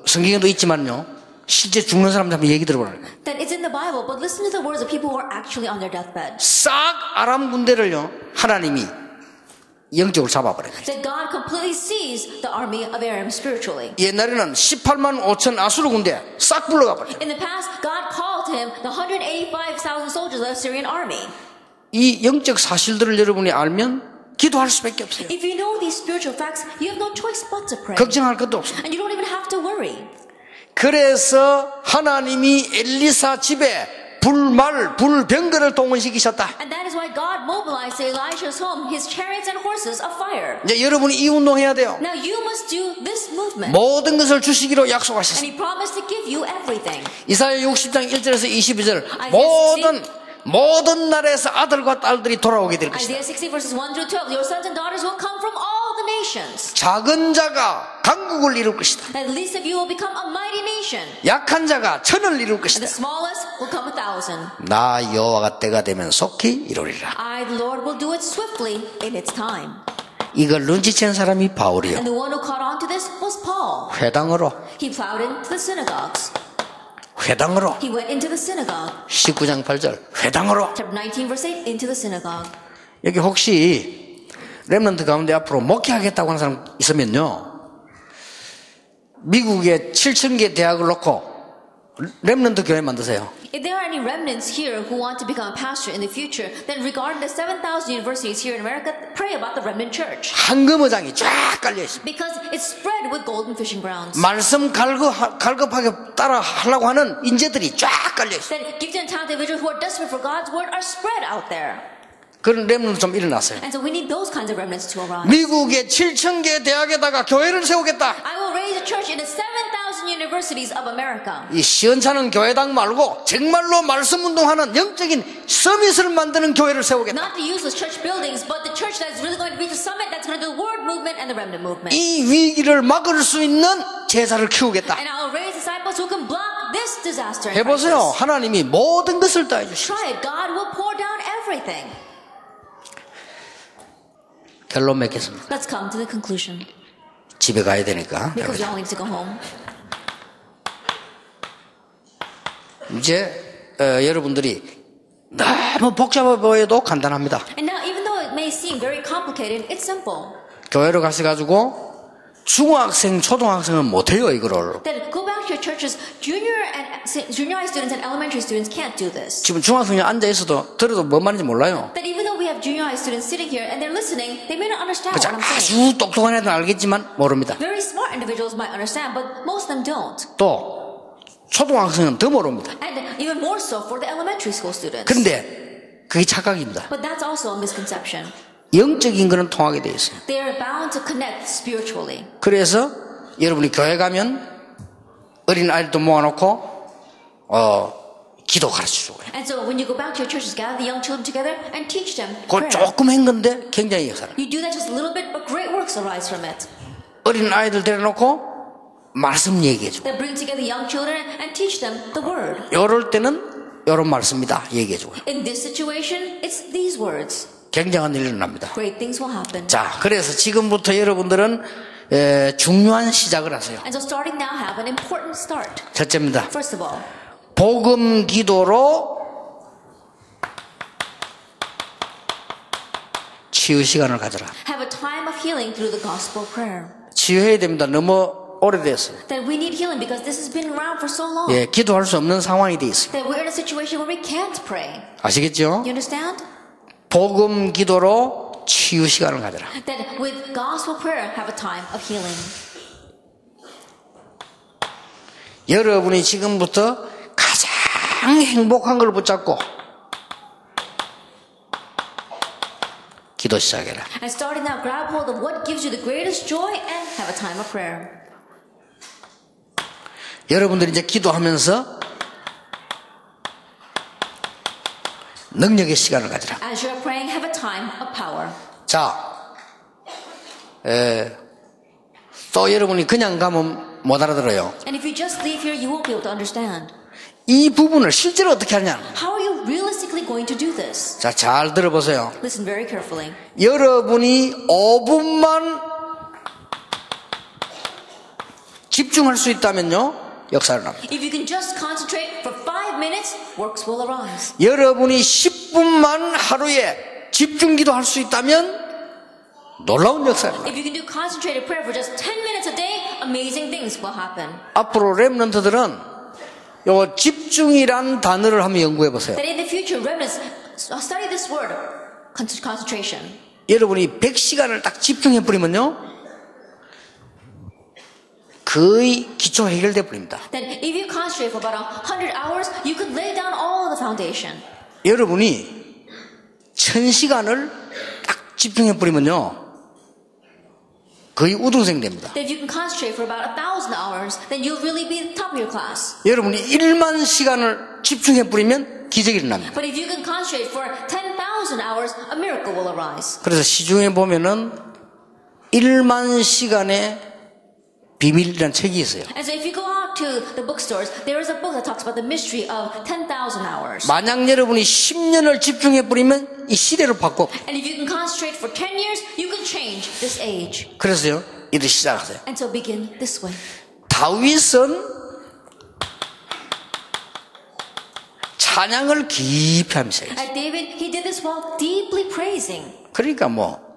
성경에도 있지만요, 실제 죽는 사람들 한번 얘기 들어보라. That it's in the Bible, but listen to the words of people who are actually on their deathbed. 싹 아람 군대를요, 하나님이 영적으로 잡아버려요. That God completely sees the army of Aram spiritually. 옛날에는 18만 5천 아수르 군대 싹 불러가 버려요. In the past, God called to him the 185,000 soldiers of the Syrian army. 이 영적 사실들을 여러분이 알면 기도할 수밖에 없어요. If you know these spiritual facts, you have no choice but to pray. 걱정할 것도 없어요. And you don't even have to worry. 그래서 하나님이 엘리사 집에 불병거를 동원시키셨다. And that is why God mobilized to Elisha's home his chariots and horses of fire. 이제 여러분이 이 운동해야 돼요. Now you must do this movement. 모든 것을 주시기로 And 약속하셨어요. he promised to give you everything. 이사야 60장 1절에서 22절 모든 나라에서 아들과 딸들이 돌아오게 될 것이다. Isaiah 60 verses 1 through 12. Your sons and daughters will come from all the nations. 작은 자가 강국을 이룰 것이다. And the least of you will become a mighty nation. 약한 자가 천을 이룰 And 것이다. the smallest will come 1,000. 나 여호와가 때가 되면 속히 이루리라. I, the Lord, will do it swiftly in its time. 이걸 눈치챈 사람이 바울이요. And the one who caught on to this was Paul. 회당으로 He plowed into the synagogues. 회당으로 He went into the synagogue. 19장 8절 회당으로. Chapter 19 verse 8, into the synagogue. 여기 혹시 렘넌트 가운데 앞으로 목회하겠다고 하는 사람 있으면요, 미국에 7,000개 대학을 놓고 렘넌트 교회 만드세요. If there are any remnants here who want to become a pastor in the future, then regarding the 7,000 universities here in America, pray about the remnant church. 황금어장이 쫙 깔려 있습니다. Because it's spread with golden fishing grounds. 말씀 갈급하게 따라 하려고 하는 인재들이 쫙 깔려 있어요. Then gifted and talented individuals who are desperate for God's word are spread out there. 그런 렘넌트 좀 일어났어요. And so we need those kinds of remnants to arise. 미국의 7,000개 대학에다가 교회를 세우겠다. I will raise a church in the 7,000 universities of America. 이 시원찮은 교회당 말고 정말로 말씀 운동하는 영적인 서밋을 만드는 교회를 세우겠다. Not the useless church buildings, but the church that's really going to reach the summit, that's going to do the word movement and the remnant movement. 이 위기를 막을 수 있는 제자를 키우겠다. And I'll raise disciples who can block this disaster. 해보세요. 하나님이 모든 것을 다 해주시죠. Try it. God will pour down everything. 결론 맺겠습니다. Let's come to the conclusion. 집에 가야 되니까. Because we all need to go home. 이제 여러분들이 너무 복잡해 보여도 간단합니다. And now, even though it may seem very complicated, it's simple. 교회로 가셔가지고 중학생, 초등학생은 못해요 이거를. Then go back to your churches. Junior high students and elementary students can't do this. 지금 중학생이 앉아 있어도 들어도 뭔 말인지 몰라요. That even though we have junior high students sitting here and they're listening, they may not understand 그렇죠. what I'm saying. 아주 똑똑한 애들은 알겠지만 모릅니다. Very smart individuals might understand, but most of them don't. 또 초등학생은 더 모릅니다. And even more so for the elementary school students. 그런데 그게 착각입니다. But that's also a misconception. 영적인 거는 통하게 돼 있어요. They are bound to connect spiritually. 그래서 여러분이 교회 가면 어린 아이들도 모아놓고 기도 가르쳐주고요. And so when you go back to your churches, gather the young children together and teach them 그걸 prayer. 조금 한 건데 굉장히 역사를. You do that just a little bit, but great works arise from it. 어린 아이들 데려놓고 말씀 얘기해주고. Then bring together young children and teach them the word. 이럴 때는 이런 말씀이다 얘기해주고요. In this situation, it's these words. 굉장한 일이 일어납니다. Great things will happen. 자, 그래서 지금부터 여러분들은 중요한 시작을 하세요. And so starting now, have an important start. 첫째입니다. First of all, 복음 기도로 치유 시간을 가져라. have a time of healing through the gospel prayer. 치유해야 됩니다. 너무 오래됐어요. That we need healing because this has been around for so long. 예, 기도할 수 없는 상황이 돼 있어요. That we're in a situation where we can't pray. 아시겠죠? You understand? 복음 기도로 치유 시간을 가져라. That with gospel prayer, have a time of healing. 여러분이 지금부터 가장 행복한 걸 붙잡고 기도 시작해라. And starting now, grab hold of what gives you the greatest joy and have a time of prayer. 여러분들이 이제 기도하면서 능력의 시간을 가져라. As you're praying, have a time of power. 자, 또 여러분이 그냥 가면 못 알아들어요. And if you just leave here, you won't be able to understand. 이 부분을 실제로 어떻게 하냐? How are you realistically going to do this? 자, 잘 들어보세요. Listen very carefully. 여러분이 5분만 집중할 수 있다면요, 역사를 납니다. If you can just concentrate for 5 minutes, works will arise. 여러분이 10분만 하루에 집중 기도할 수 있다면 놀라운 역사를 납니다. If you can do concentrated prayer for just 10 minutes a day, amazing things will happen. 앞으로 렘넌트들은 요 집중이란 단어를 한번 연구해 보세요. That in the future, remnants study this word, concentration. 여러분이 100시간을 딱 집중해 버리면요, 거의 기초 해결돼 버립니다. That if you concentrate for about 100 hours, you could lay down all the foundation. 여러분이 1000시간을 딱 집중해 버리면요, 거의 우등생 됩니다. That if you can concentrate for about 1,000 hours, then you'll really be the top of your class. 여러분이 1만 시간을 집중해 버리면 기적이 일어납니다. But if you can concentrate for 10,000 hours, a miracle will arise. 그래서 시중에 보면은 1만 시간의 비밀이라는 책이 있어요. And so if you go out to the bookstores, there is a book that talks about the mystery of 10,000 hours. 만약 여러분이 10년을 집중해 버리면 이 시대를 바꿔. And if you can concentrate for 10 years, you can change this age. 그래서요, 이를 시작하세요. And so begin this way. 다윗은 찬양을 깊이 하면서 했어요. At David, he did this while deeply praising. 그러니까 뭐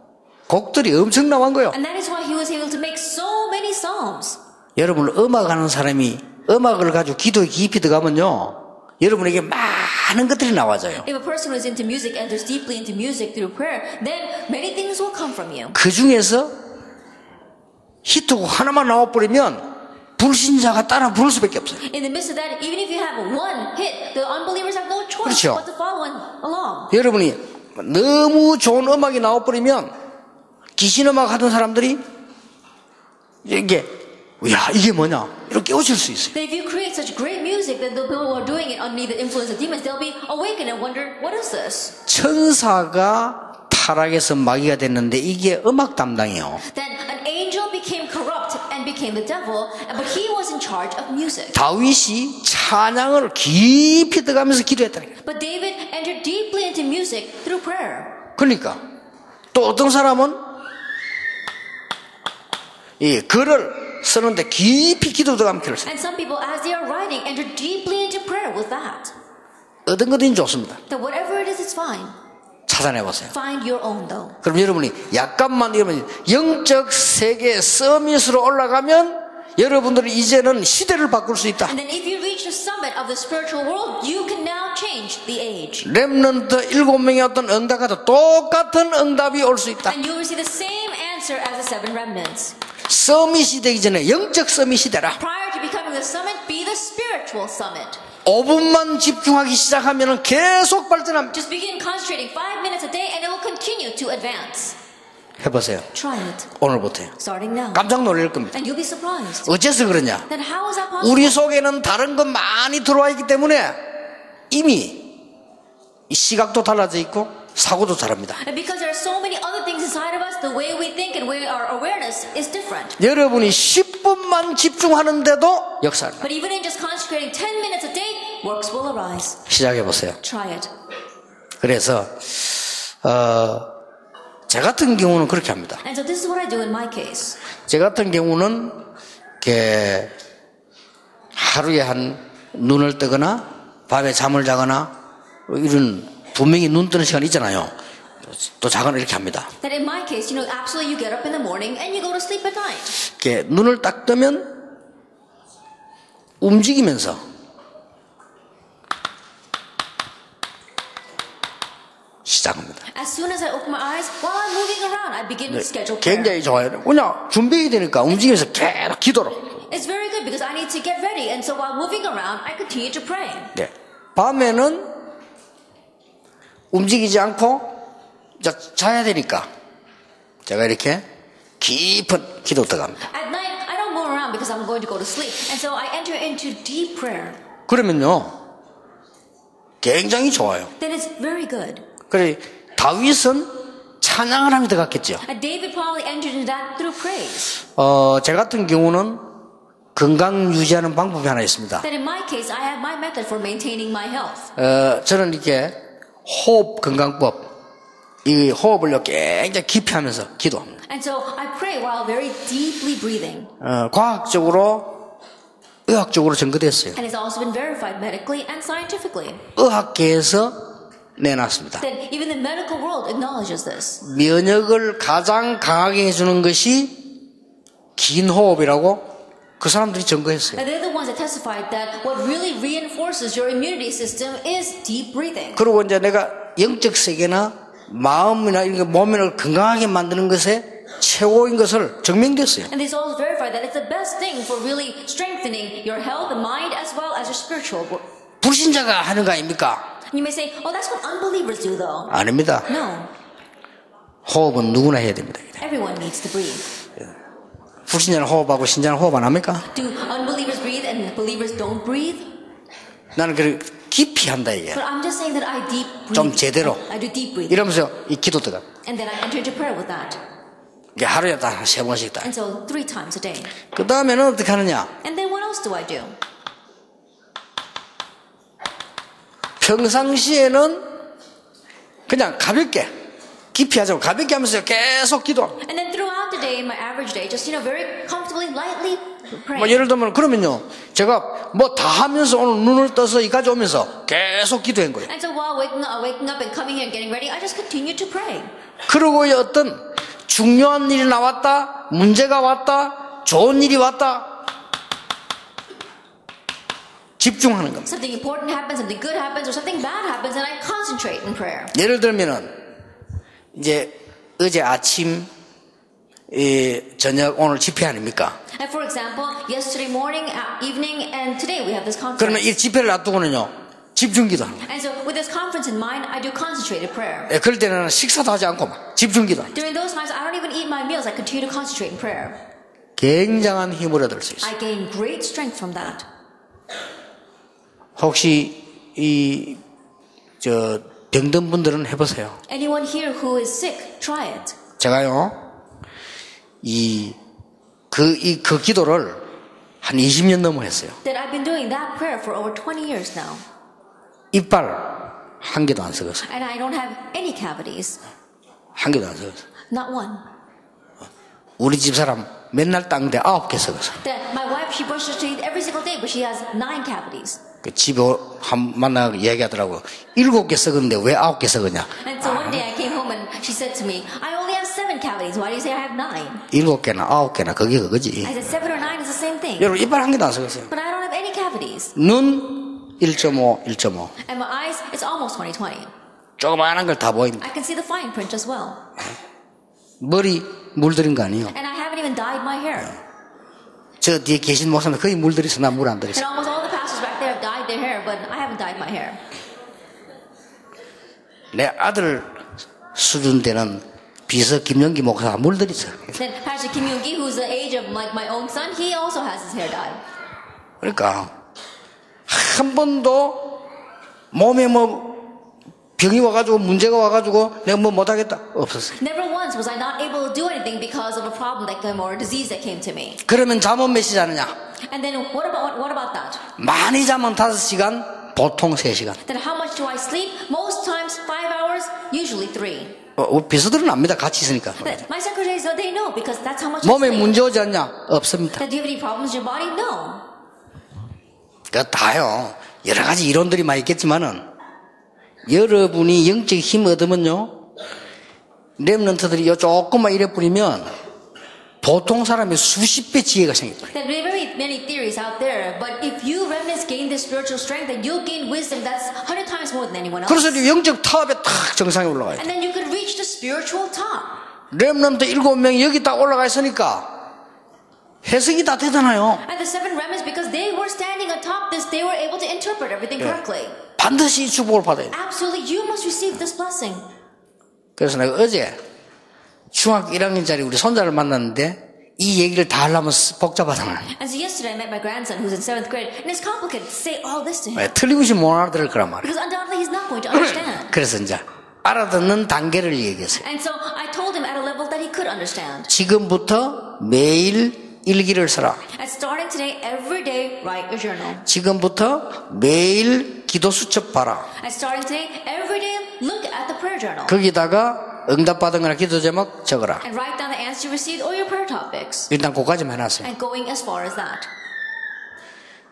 곡들이 엄청 나온 거예요. And that is why he was able to make so many psalms. 여러분, 음악하는 사람이 음악을 가지고 기도에 깊이 들어가면요, 여러분에게 많은 것들이 나와져요. If a person who is into music enters deeply into music through prayer, then many things will come from you. 그 중에서 히트곡 하나만 나와버리면 불신자가 따라 부를 수밖에 없어요. In the midst of that, even if you have one hit, the unbelievers have no choice 그렇죠. but to follow along. 여러분이 너무 좋은 음악이 나와버리면 귀신 음악 하던 사람들이 이게 야 이게 뭐냐 이렇게 깨우칠 수 있어요. That if you create such great music that the people who are doing it underneath the influence of demons, they'll be awakened and wonder, what is this? 천사가 타락해서 마귀가 됐는데 이게 음악 담당이에요. Then an angel became corrupt and became the devil, but he was in charge of music. 다윗이 찬양을 깊이 들어가면서 기도했다는 거예요. But David entered deeply into music through prayer. 그러니까 또 어떤 사람은 이 글을 쓰는데 깊이 기도 들어가면 글을 써요. And some people, as they are writing, enter deeply into prayer with that. 어떤 것든 좋습니다. That whatever it is, it's fine. 찾아내보세요. Find your own though. 그럼 여러분이 약간만 이러면 영적 세계 서밋으로 올라가면 여러분들은 이제는 시대를 바꿀 수 있다. And then if you reach the summit of the spiritual world, you can now change the age. 렘넌트 7명의 어떤 응답과도 똑같은 응답이 올 수 있다. And you will see the same answer as the seven remnants. 서밋이 되기 전에 영적 서밋이 되라. Prior to becoming the summit, be the spiritual summit. 5분만 집중하기 시작하면 계속 발전합니다. Just begin concentrating 5 minutes a day and it will continue to advance. 해보세요. Try it. 오늘부터요. Starting now. 깜짝 놀랄 겁니다. And you'll be surprised. 어째서 그러냐? Then how is that possible? 우리 속에는 다른 것 많이 들어와 있기 때문에 이미 시각도 달라져 있고 사고도 다릅니다. And because there are so many other things inside of us, the way we think and where our awareness is different. 여러분이 10분만 집중하는데도 역사를 But even in just concentrating 10 minutes a day, works will arise. 시작해보세요. Try it. 그래서 제 같은 경우는 그렇게 합니다. And so this is what I do in my case. 제 같은 경우는 이렇게 하루에 한 눈을 뜨거나 밤에 잠을 자거나 이런 분명히 눈 뜨는 시간이 있잖아요. 또 자거나 이렇게 합니다. That in my case, you know, absolutely you get up in the morning and you go to sleep at night. 이렇게 눈을 딱 뜨면 움직이면서 시작합니다. As soon as I open my eyes, while I'm moving around, I begin to schedule prayer. 굉장히 좋아요. 그냥 준비해야 되니까 움직이면서 계속 기도로. It's very good because I need to get ready. And so while moving around, I continue to pray. 네. 밤에는 움직이지 않고 자야 되니까 제가 이렇게 깊은 기도 들어갑니다. At night, I don't move around because I'm going to go to sleep. And so I enter into deep prayer. 그러면요 굉장히 좋아요. Then it's very good. 그래 다윗은 찬양을 하며 들어갔겠죠. And David probably entered into that through praise. 제 같은 경우는 건강 유지하는 방법이 하나 있습니다. Then in my case, I have my method for maintaining my health. 저는 이렇게 호흡 건강법, 이 호흡을 굉장히 깊이 하면서 기도합니다. And so I pray while very deeply breathing. 과학적으로, 의학적으로 증거됐어요. And it's also been verified medically and scientifically. 의학계에서 내놨습니다. Then even the medical world acknowledges this. 면역을 가장 강하게 해주는 것이 긴 호흡이라고 그 사람들이 증거했어요. And they're the ones that testified that what really reinforces your immunity system is deep breathing. 그리고 이제 내가 영적 세계나 마음이나 이런 거 몸을 건강하게 만드는 것에 최고인 것을 증명됐어요. And it's also verified that it's the best thing for really strengthening your health, the mind, as well as your spiritual work. 불신자가 하는 거 아닙니까? You may say, oh, that's what unbelievers do though. 아닙니다. No. 호흡은 누구나 해야 됩니다. Everyone needs to breathe. 불신자는 호흡하고 신자는 호흡 안 합니까? Do unbelievers breathe and believers don't breathe? 나는 그 깊이 한다 이게. But I'm just saying that I deep breathe. 좀 제대로. I do deep breathing. 이러면서 이 기도 들어가. And then I enter into prayer with that. 이게 하루에 다 3번씩 다. And so 3 times a day. 그 다음에는 어떻게 하느냐? And then what else do I do? 평상시에는 그냥 가볍게 깊이 하자고 가볍게 하면서 계속 기도합니다. And then throughout the day, in my average day, just, you know, very comfortably, lightly praying. 뭐 예를 들면 그러면요 제가 뭐 다 하면서 오늘 눈을 떠서 여기까지 오면서 계속 기도한 거예요. And so while waking up and coming here and getting ready, I just continue to pray. 그리고 어떤 중요한 일이 나왔다, 문제가 왔다, 좋은 일이 왔다 집중하는 겁니다. Something important happens, something good happens, or something bad happens, and I concentrate in prayer. 예를 들면은 이제 어제 아침 저녁 오늘 집회 아닙니까? And for example, yesterday morning, evening, and today we have this 그러면 conference. 이 집회를 앞두고는요, 집중기도 하는 거예요. And so with this conference in mind, I do concentrated prayer. 그럴 때는 식사도 하지 않고 막 집중기도 하는 거예요. During those times, I don't even eat my meals. I continue to concentrate in prayer. 굉장한 힘을 얻을 수 있어요. I gain great strength from that. 혹시 병든 분들은 해보세요. Anyone here who is sick, try it. 제가요, 그 기도를 한 20년 넘어 했어요. That I've been doing that prayer for over 20 years now. 이빨 한 개도 안 썩었어요. And I don't have any cavities. 한 개도 안 썩었어요. Not one. 우리 집 사람 맨날 닦는데 9개 썩었어요. That my wife, she brushes her teeth every single day, but she has 9 cavities. 그 집에 만나고 얘기하더라고요. 7개 썩었는데 왜 9개 썩었냐? And so one day I came home and she said to me, I only have 7 cavities. Why do you say I have 9? 7개나 9개나 그게 그거지. I said 7 or 9 is the same thing. 여러분 이빨 한 개도 안 썩었어요. But I don't have any cavities. 눈 1.5, 1.5. And my eyes, it's almost 20/20. 조그마한 걸 다 보입니다. I can see the fine print as well. 머리 물들인 거 아니에요. And I haven't even dyed my hair. 저 뒤에 계신 목사님 거의 물들이서 나 물 안 들였어. And almost all the pastors back there have dyed their hair, but I haven't dyed my hair. 내 아들 수준 되는 비서 김영기 목사가 물들였어. Then Pastor Kim Yoon-gi, who's the age of like my own son, he also has his hair dyed. 그러니까 한 번도 몸에 뭐 병이 와가지고 문제가 와가지고 내가 뭐 못하겠다 없었어요. Never once was I not able to do anything because of a problem that came or a disease that came to me. 그러면 잠은 몇 시에 자느냐? And then what about that? 많이 자면 5시간, 보통 3시간. Then how much do I sleep? Most times 5 hours, usually 3. 비서들은 압니다. 같이 있으니까. My secretaries, they know because that's how much 몸에 I sleep. 문제 오지 않냐? 없습니다. Then do you have any problems in your body? No. 그 다요. 여러 가지 이론들이 많이 있겠지만은 여러분이 영적 힘 얻으면요, 렘넌트들이 요 조금만 이래 뿌리면 보통 사람의 수십 배 지혜가 생겨버려요. There are very many theories out there, but if you remnants gain this spiritual strength, then you'll gain wisdom that's 100 times more than anyone else. 그래서 영적 탑에 탁 정상에 올라가요. And then you could reach the spiritual top. 렘넌트 7명이 여기 딱 올라가 있으니까 해석이 다 되잖아요. And the 7 remnants, because they were standing atop this, they were able to interpret everything correctly. 반드시 이 축복을 받아야 돼. Absolutely, you must receive this blessing. 그래서 내가 어제 중학교 1학년짜리 우리 손자를 만났는데 이 얘기를 다 하려면 복잡하잖아요. And so yesterday I met my grandson who's in 7th grade, and it's complicated to say all this to him. 틀림없이 못 알아들을 거란 말이에요. Because undoubtedly he's not going to understand. 그래서 이제 알아듣는 단계를 얘기했어요. And so I told him at a level that he could understand. 지금부터 매일 일기를 써라. And starting today, every day, write your journal. 지금부터 매일 기도 수첩 봐라. And starting today, every day, look at the prayer journal. 거기다가 응답받은 거나 기도 제목 적어라. And write down the answers you received or your prayer topics. 일단 그거까지만 해놨어요. And going as far as that.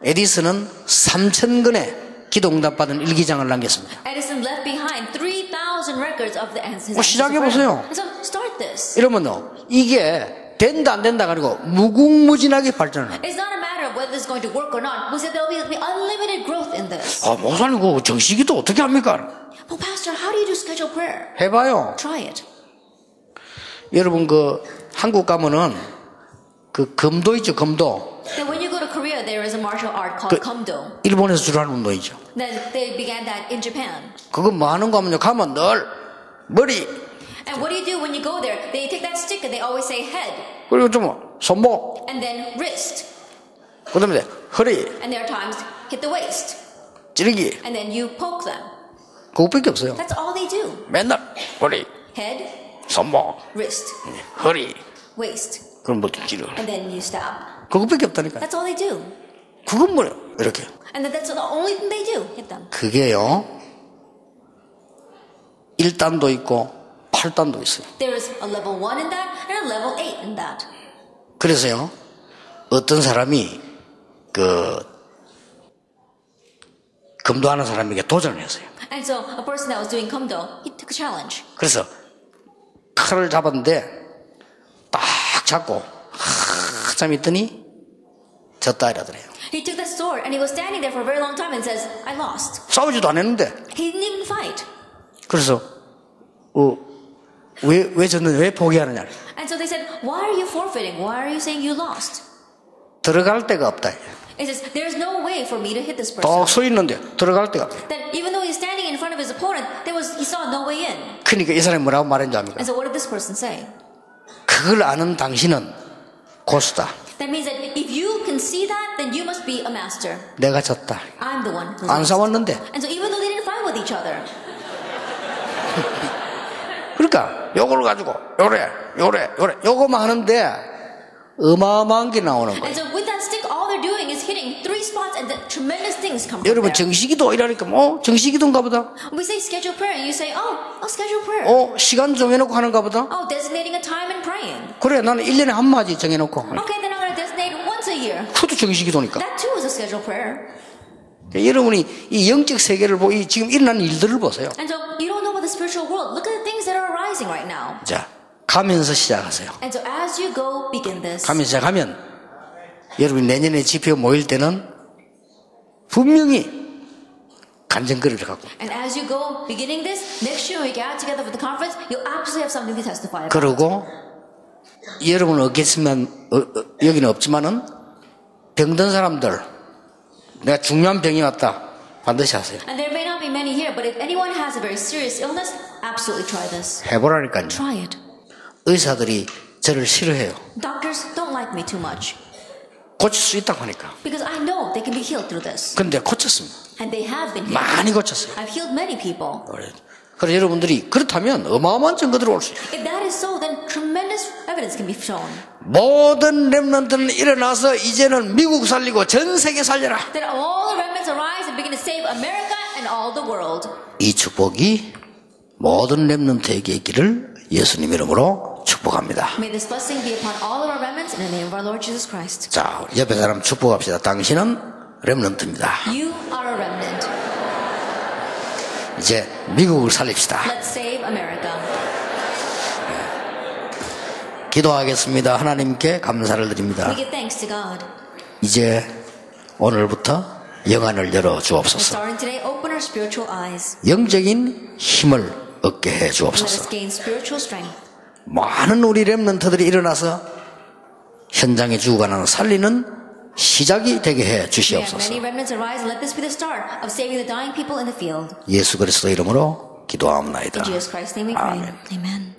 에디슨은 3,000건의 기도 응답받은 일기장을 남겼습니다. Edison left behind 3,000 records of the answers. 시작해보세요. So start this. 이러면요, 이게 된다 안 된다 가지고 무궁무진하게 발전을 합니다. It's not a matter of whether it's going to work or not. We said there will be unlimited growth in this. 목사님 그 정식기도 어떻게 합니까? Well, Pastor, how do you do scheduled prayer? 해봐요. Try it. 여러분 그 한국 가면은 그 검도 있죠, 검도. Then when you go to Korea, there is a martial art called Komdo. 일본에서 주로 하는 운동이죠. Then they began that in Japan. 그거 뭐 하는 거 하면요, 가면 늘 머리 And what do you do when you go there? They take that stick and they always say head. 그리고 좀 손목, And then wrist. 그다음에 허리, And there are times hit the waist. 찌르기. And then you poke them. 그것밖에 없어요. That's all they do. 맨날 머리, Head, 손목, wrist, 허리. waist. 그럼 뭐 찌르. And then you stab. 그것밖에 없다니까. That's all they do. 그건 뭐예요? 이렇게. And then that's the only thing they do. Hit them. 그게요, 1단도 있고 8단도 있어요. There is a level 1 in that and a level 8 in that. 그래서요, 어떤 사람이 검도하는 사람에게 도전을 했어요. And so a person that was doing Komdo, he took a challenge. 그래서 칼을 잡았는데 딱 잡고 한참 있더니 졌다 이러더래요. He took that sword and he was standing there for a very long time and says, I lost. 싸우지도 않았는데. He didn't even fight. 그래서 왜 졌는지 왜 포기하느냐. And And so they said, why are you forfeiting? Why are you saying you lost? 들어갈 데가 없다. It says, there's no way for me to hit this person. 딱 서 있는데 들어갈 데가 없다. That even though he's standing in front of his opponent, he saw no way in. 그러니까 이 사람이 뭐라고 말했는지 압니까? And so what did this person say? 그걸 아는 당신은 고수다. That means that if you can see that, then you must be a master. 내가 졌다. I'm the one who's 안 lost. 싸웠는데. And so even though they didn't fight with each other, 그러니까 요걸 가지고 요래 요거만 하는데 어마어마한 게 나오는 거예요. and so with that stick, all they're doing is hitting 3 spots, and the tremendous things come from 여러분 there. 정식기도 이러니까 뭐 정식기도인가 보다. We say schedule prayer, and you say, schedule prayer. 시간 정해놓고 하는가 보다. Designating a time and praying. 그래 나는 1년에 한 마디 정해놓고. Okay, then I'm going to designate once a year. 그것도 정식기도니까. That too is a scheduled prayer. 여러분이 이 영적 세계를 보고 지금 일어나는 일들을 보세요. And so you don't know about the spiritual world. Look at the things that are arising right now. 자, 가면서 시작하세요. And so as you go, begin this. 가면서 시작하면 여러분이 내년에 집회 모일 때는 분명히 간증거리를 갖고. And as you go, beginning this, next year when we get out together for the conference, you'll absolutely have something to testify about. 그리고 여러분은 없겠지만 여기는 없지만은 병든 사람들 내가 중요한 병이 왔다 반드시 하세요. And there may not be many here, but if anyone has a very serious illness, absolutely try this. 해보라니까요. Try it. 의사들이 저를 싫어해요. Doctors don't like me too much 고칠 수 있다고 하니까. because I know they can be healed through this. 근데 고쳤습니다. And they have been healed. 많이 고쳤어요. I've healed many people. 그래서 여러분들이 그렇다면 어마어마한 증거들이 올 수 있어요. If that is so, then tremendous evidence can be shown. 모든 렘넌트는 일어나서 이제는 미국 살리고 전 세계 살려라. That all the remnants arise and begin to save America and all the world. 이 축복이 모든 렘넌트에게 있기를 예수님 이름으로 축복합니다. May this blessing be upon all of our remnants in the name of our Lord Jesus Christ. 자, 옆에 사람 축복합시다. 당신은 렘넌트입니다. You are a remnant. 이제 미국을 살립시다. Let's save America. 기도하겠습니다. 하나님께 감사를 We 드립니다. give thanks to God. 이제 오늘부터 영안을 열어 And 주옵소서. starting today, open our spiritual eyes. 영적인 힘을 얻게 해 Let us 주옵소서. gain spiritual strength. 많은 우리 렘넌트들이 일어나서 현장에 죽어가는 살리는 시작이 되게 해 We have 주시옵소서. many remnants arise, and let this be the start of saving the dying people in the field. 예수 그리스도 이름으로 기도하옵나이다. In Jesus Christ's name we pray. 아멘. Amen.